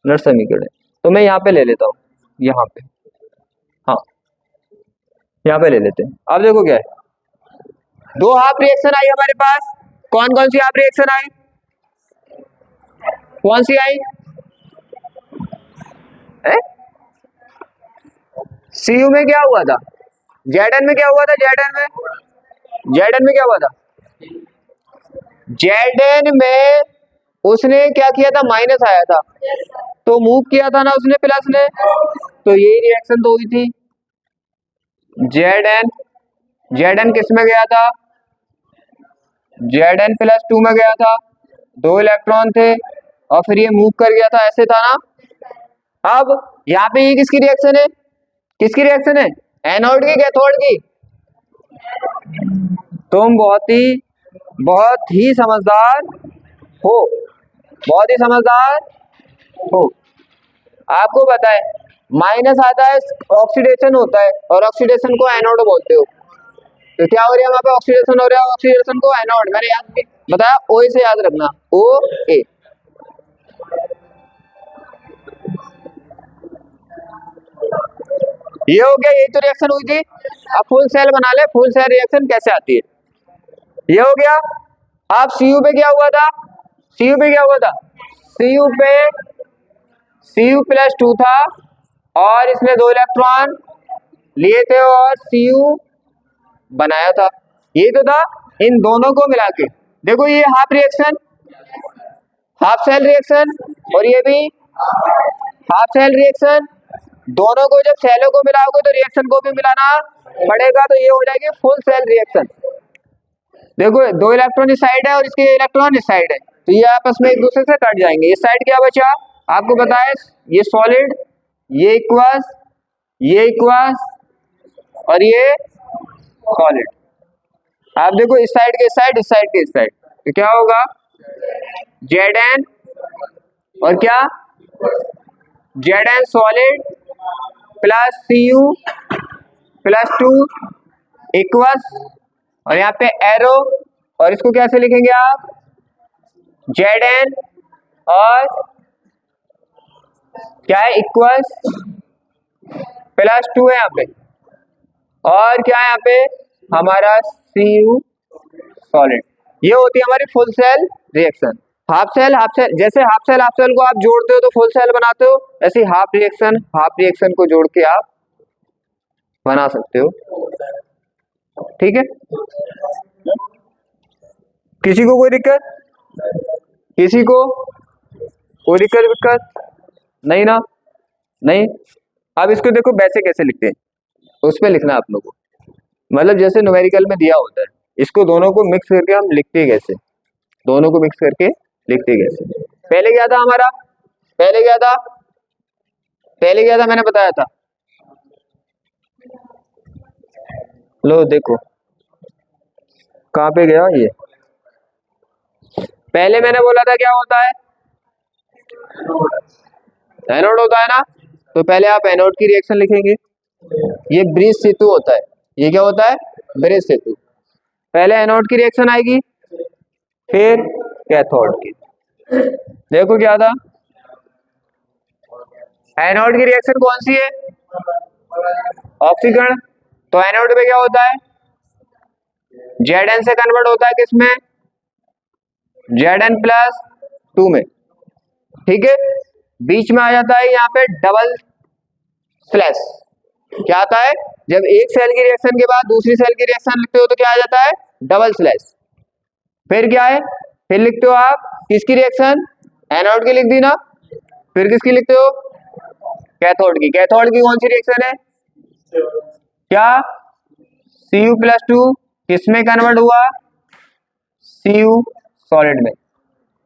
नट समीकरण है, तो मैं यहाँ पे ले लेता हूँ, यहाँ पे, हाँ यहाँ पे ले लेते हैं। अब देखो क्या है, दो हाफ रिएक्शन आई हमारे पास। कौन कौन सी हाफ रिएक्शन आई, कौन सी आई, सीयू में क्या हुआ था, जेडएन में क्या हुआ था, जेडएन में क्या हुआ था, जेडएन में उसने क्या किया था, माइनस आया था, तो मूव किया था ना उसने प्लस ने, तो यही रिएक्शन तो हुई थी। जेडएन, जेडएन किस में गया था, जेडएन +2 में गया था, 2 इलेक्ट्रॉन थे और फिर ये मूव कर गया था, ऐसे था ना। अब यहाँ पे ये किसकी रिएक्शन है, किसकी रिएक्शन है, एनोड की कैथोड की। तुम बहुत ही समझदार हो, बहुत ही समझदार हो। आपको पता है माइनस आता है, ऑक्सीडेशन होता है, और ऑक्सीडेशन को एनोड बोलते हो। तो क्या हो रहा है वहां पे, ऑक्सीडेशन हो रहा है, ऑक्सीडेशन को एनोड, मैंने याद बताया, ओ से याद रखना, ओ ए। ये हो गया, यही तो रिएक्शन हुई थी। अब फुल सेल बना ले, फुल सेल रिएक्शन कैसे आती है, ये हो गया। अब सीयू पे क्या हुआ था, सीयू पे क्या हुआ था, सीयू पे Cu+2 था और इसने 2 इलेक्ट्रॉन लिए थे और Cu बनाया था, ये तो था। इन दोनों को मिला के देखो, ये half reaction, half cell reaction, और ये भी हाफ सेल रिएक्शन। दोनों को जब सेलों को मिलाओगे तो रिएक्शन को भी मिलाना पड़ेगा, तो ये हो जाएगी फुल सेल रिएक्शन। देखो 2 इलेक्ट्रॉन इस साइड है और इसके इलेक्ट्रॉन इस साइड है, तो ये आपस में एक दूसरे से कट जाएंगे। इस साइड क्या बचा, आपको पता है, ये सॉलिड, ये इक्वस, ये इक्वस और ये सॉलिड। आप देखो इस साइड के इस साइड, इस साइड के इस साइड, तो क्या होगा, Zn और क्या, Zn सॉलिड Cu+2 इक्वस, और यहाँ पे एरो, और इसको कैसे लिखेंगे आप, Zn और क्या है, इक्वस +2 है यहाँ पे, और क्या है यहाँ पे हमारा Cu सॉलिड। ये होती है हमारी full cell reaction. Half cell जैसे हाफ सेल को आप जोड़ते हो तो फुल सेल बनाते हो, ऐसे हाफ रिएक्शन को जोड़ के आप बना सकते हो, ठीक है। किसी को कोई दिक्कत, किसी को कोई दिक्कत नहीं ना, नहीं। अब इसको देखो वैसे कैसे लिखते हैं, उस पे लिखना आप लोगों को, मतलब जैसे न्यूमेरिकल में दिया होता है, इसको दोनों को मिक्स करके हम लिखते कैसे, दोनों को मिक्स करके लिखते कैसे। पहले क्या था हमारा, पहले क्या था मैंने बताया था, लो देखो कहाँ पे गया ये। पहले मैंने बोला था क्या होता है, एनोड होता है ना। तो पहले आप एनोड की रिएक्शन लिखेंगे, ये ब्रिज सेतु होता है, ये क्या होता है, ब्रिज सेतु। पहले एनोड की रिएक्शन आएगी, फिर कैथोड की। देखो क्या था, एनोड की रिएक्शन कौन सी है, ऑक्सीकरण। तो एनोड में क्या होता है, Zn से कन्वर्ट होता है किसमें, Zn+2 में, ठीक है। बीच में आ जाता है यहाँ पे डबल स्लैश। क्या आता है, जब एक सेल की रिएक्शन के बाद दूसरी सेल की रिएक्शन लिखते हो तो क्या आ जाता है, डबल स्लैश। फिर क्या है, फिर लिखते हो आप किसकी रिएक्शन, एनोड की लिख दी ना, फिर किसकी लिखते हो, कैथोड की। कैथोड की कौन सी रिएक्शन है, क्या, Cu+2 किसमें कन्वर्ट हुआ, Cu सॉलिड में।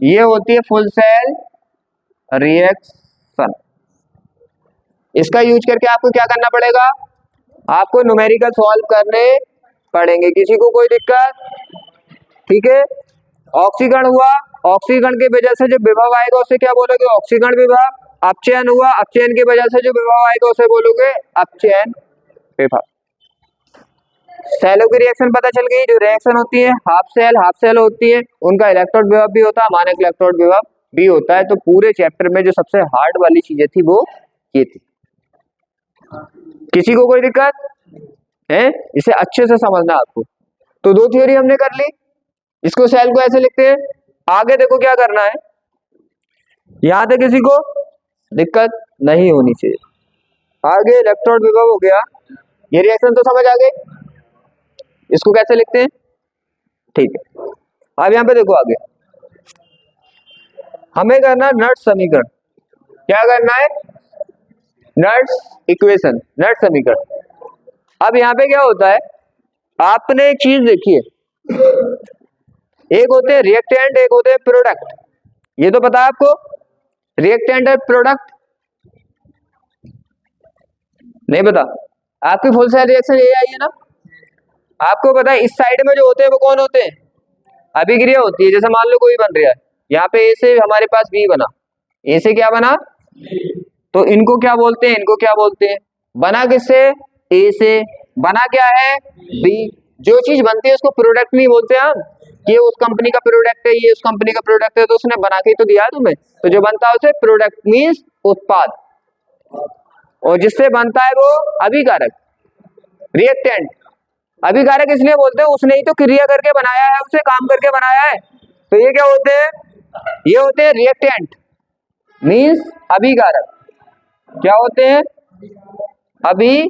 ये होती है फुल सेल रिएक्शन। इसका यूज करके आपको क्या करना पड़ेगा, आपको न्यूमेरिकल सॉल्व करने पड़ेंगे। किसी को कोई दिक्कत, ठीक है। ऑक्सीकरण हुआ, ऑक्सीकरण की वजह से जो विभव आएगा उसे क्या बोलोगे, ऑक्सीकरण विभव। अपचयन हुआ, अपचयन की वजह से जो विभव आएगा उसे बोलोगे अपचयन विभव। सेलों की रिएक्शन पता चल गई, जो रिएक्शन होती है हाफ सेल होती है, उनका इलेक्ट्रोड विभव भी होता है, मानक इलेक्ट्रोड विभव भी होता है। तो पूरे चैप्टर में जो सबसे हार्ड वाली चीजें थी वो ये थी। किसी को कोई दिक्कत है, इसे अच्छे से समझना आपको। तो दो थ्योरी हमने कर ली, इसको सेल को ऐसे लिखते हैं। आगे देखो क्या करना है, यहां तक किसी को दिक्कत नहीं होनी चाहिए। आगे इलेक्ट्रोड विभव हो गया, ये रिएक्शन तो समझ आ गई, इसको कैसे लिखते हैं, ठीक है। अब यहां पे देखो आगे हमें करना नट्स समीकरण। क्या करना है, नट्स इक्वेशन, नट्स समीकरण। अब यहाँ पे क्या होता है, आपने एक चीज देखी है, एक होते हैं रिएक्टेंट, एक होते हैं प्रोडक्ट। ये तो पता है आपको, रिएक्टेंट और प्रोडक्ट नहीं पता। आपकी फुल सेल रिएक्शन ये आई है ना, आपको पता है इस साइड में जो होते हैं वो कौन होते हैं, अभिक्रिया होती है। जैसे मान लो कोई बन रहा है, यहाँ पे ए से हमारे पास बी बना, ए से क्या बना, तो इनको क्या बोलते हैं, इनको क्या बोलते हैं, बना किससे, ए से, बना क्या है, बी। जो चीज बनती है उसको प्रोडक्ट नहीं बोलते हम, ये उस कंपनी का प्रोडक्ट है, ये उस कंपनी का प्रोडक्ट है, तो उसने बना के तो दिया तुम्हें। तो जो बनता है उसे प्रोडक्ट मींस उत्पाद, और जिससे बनता है वो अभिकारक, रिएक्टेंट। अभिकारक इसलिए बोलते हैं उसने ही तो क्रिया करके बनाया है, उसे काम करके बनाया है। तो ये क्या होते हैं, ये होते हैं रिएक्टेंट मींस अभिकारक। क्या होते हैं, अभिकारक।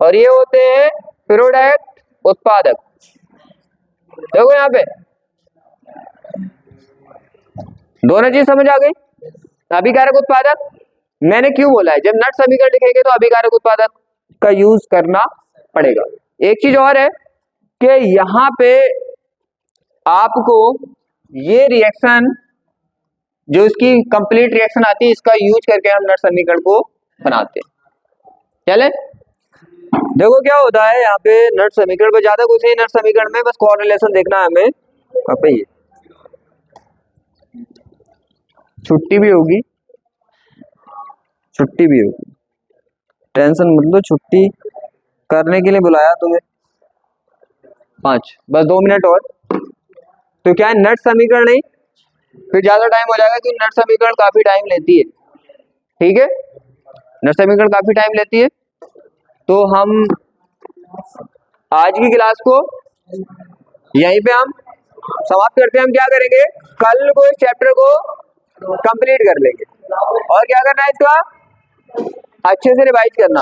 और ये होते हैं प्रोडक्ट, उत्पादक। देखो यहाँ पे दोनों चीज समझ आ गई, अभिकारक उत्पादक। मैंने क्यों बोला है, जब नट समीकरण लिखेंगे तो अभिकारक उत्पादक का यूज करना पड़ेगा। एक चीज और है कि यहाँ पे आपको ये रिएक्शन, जो इसकी कंप्लीट रिएक्शन आती है, इसका यूज करके हम नट समीकरण को बनाते हैं। चले देखो क्या होता है यहाँ पे नट समीकरण पे, ज्यादा कुछ नहीं नट समीकरण में, बस कोरिलेशन देखना है हमें। यहाँ पे छुट्टी भी होगी, छुट्टी भी होगी, टेंशन मत लो, छुट्टी करने के लिए बुलाया तुम्हें 5, बस 2 मिनट और। तो क्या है, नट समीकरण नहीं, फिर ज्यादा टाइम हो जाएगा, क्योंकि नट समीकरण काफी टाइम लेती है, ठीक है। नट समीकरण काफी टाइम लेती है। तो हम आज की क्लास को यहीं पे हम समाप्त करते हैं। हम क्या करेंगे, कल को इस चैप्टर को कंप्लीट कर लेंगे, और क्या करना है, इसका अच्छे से रिवाइज करना।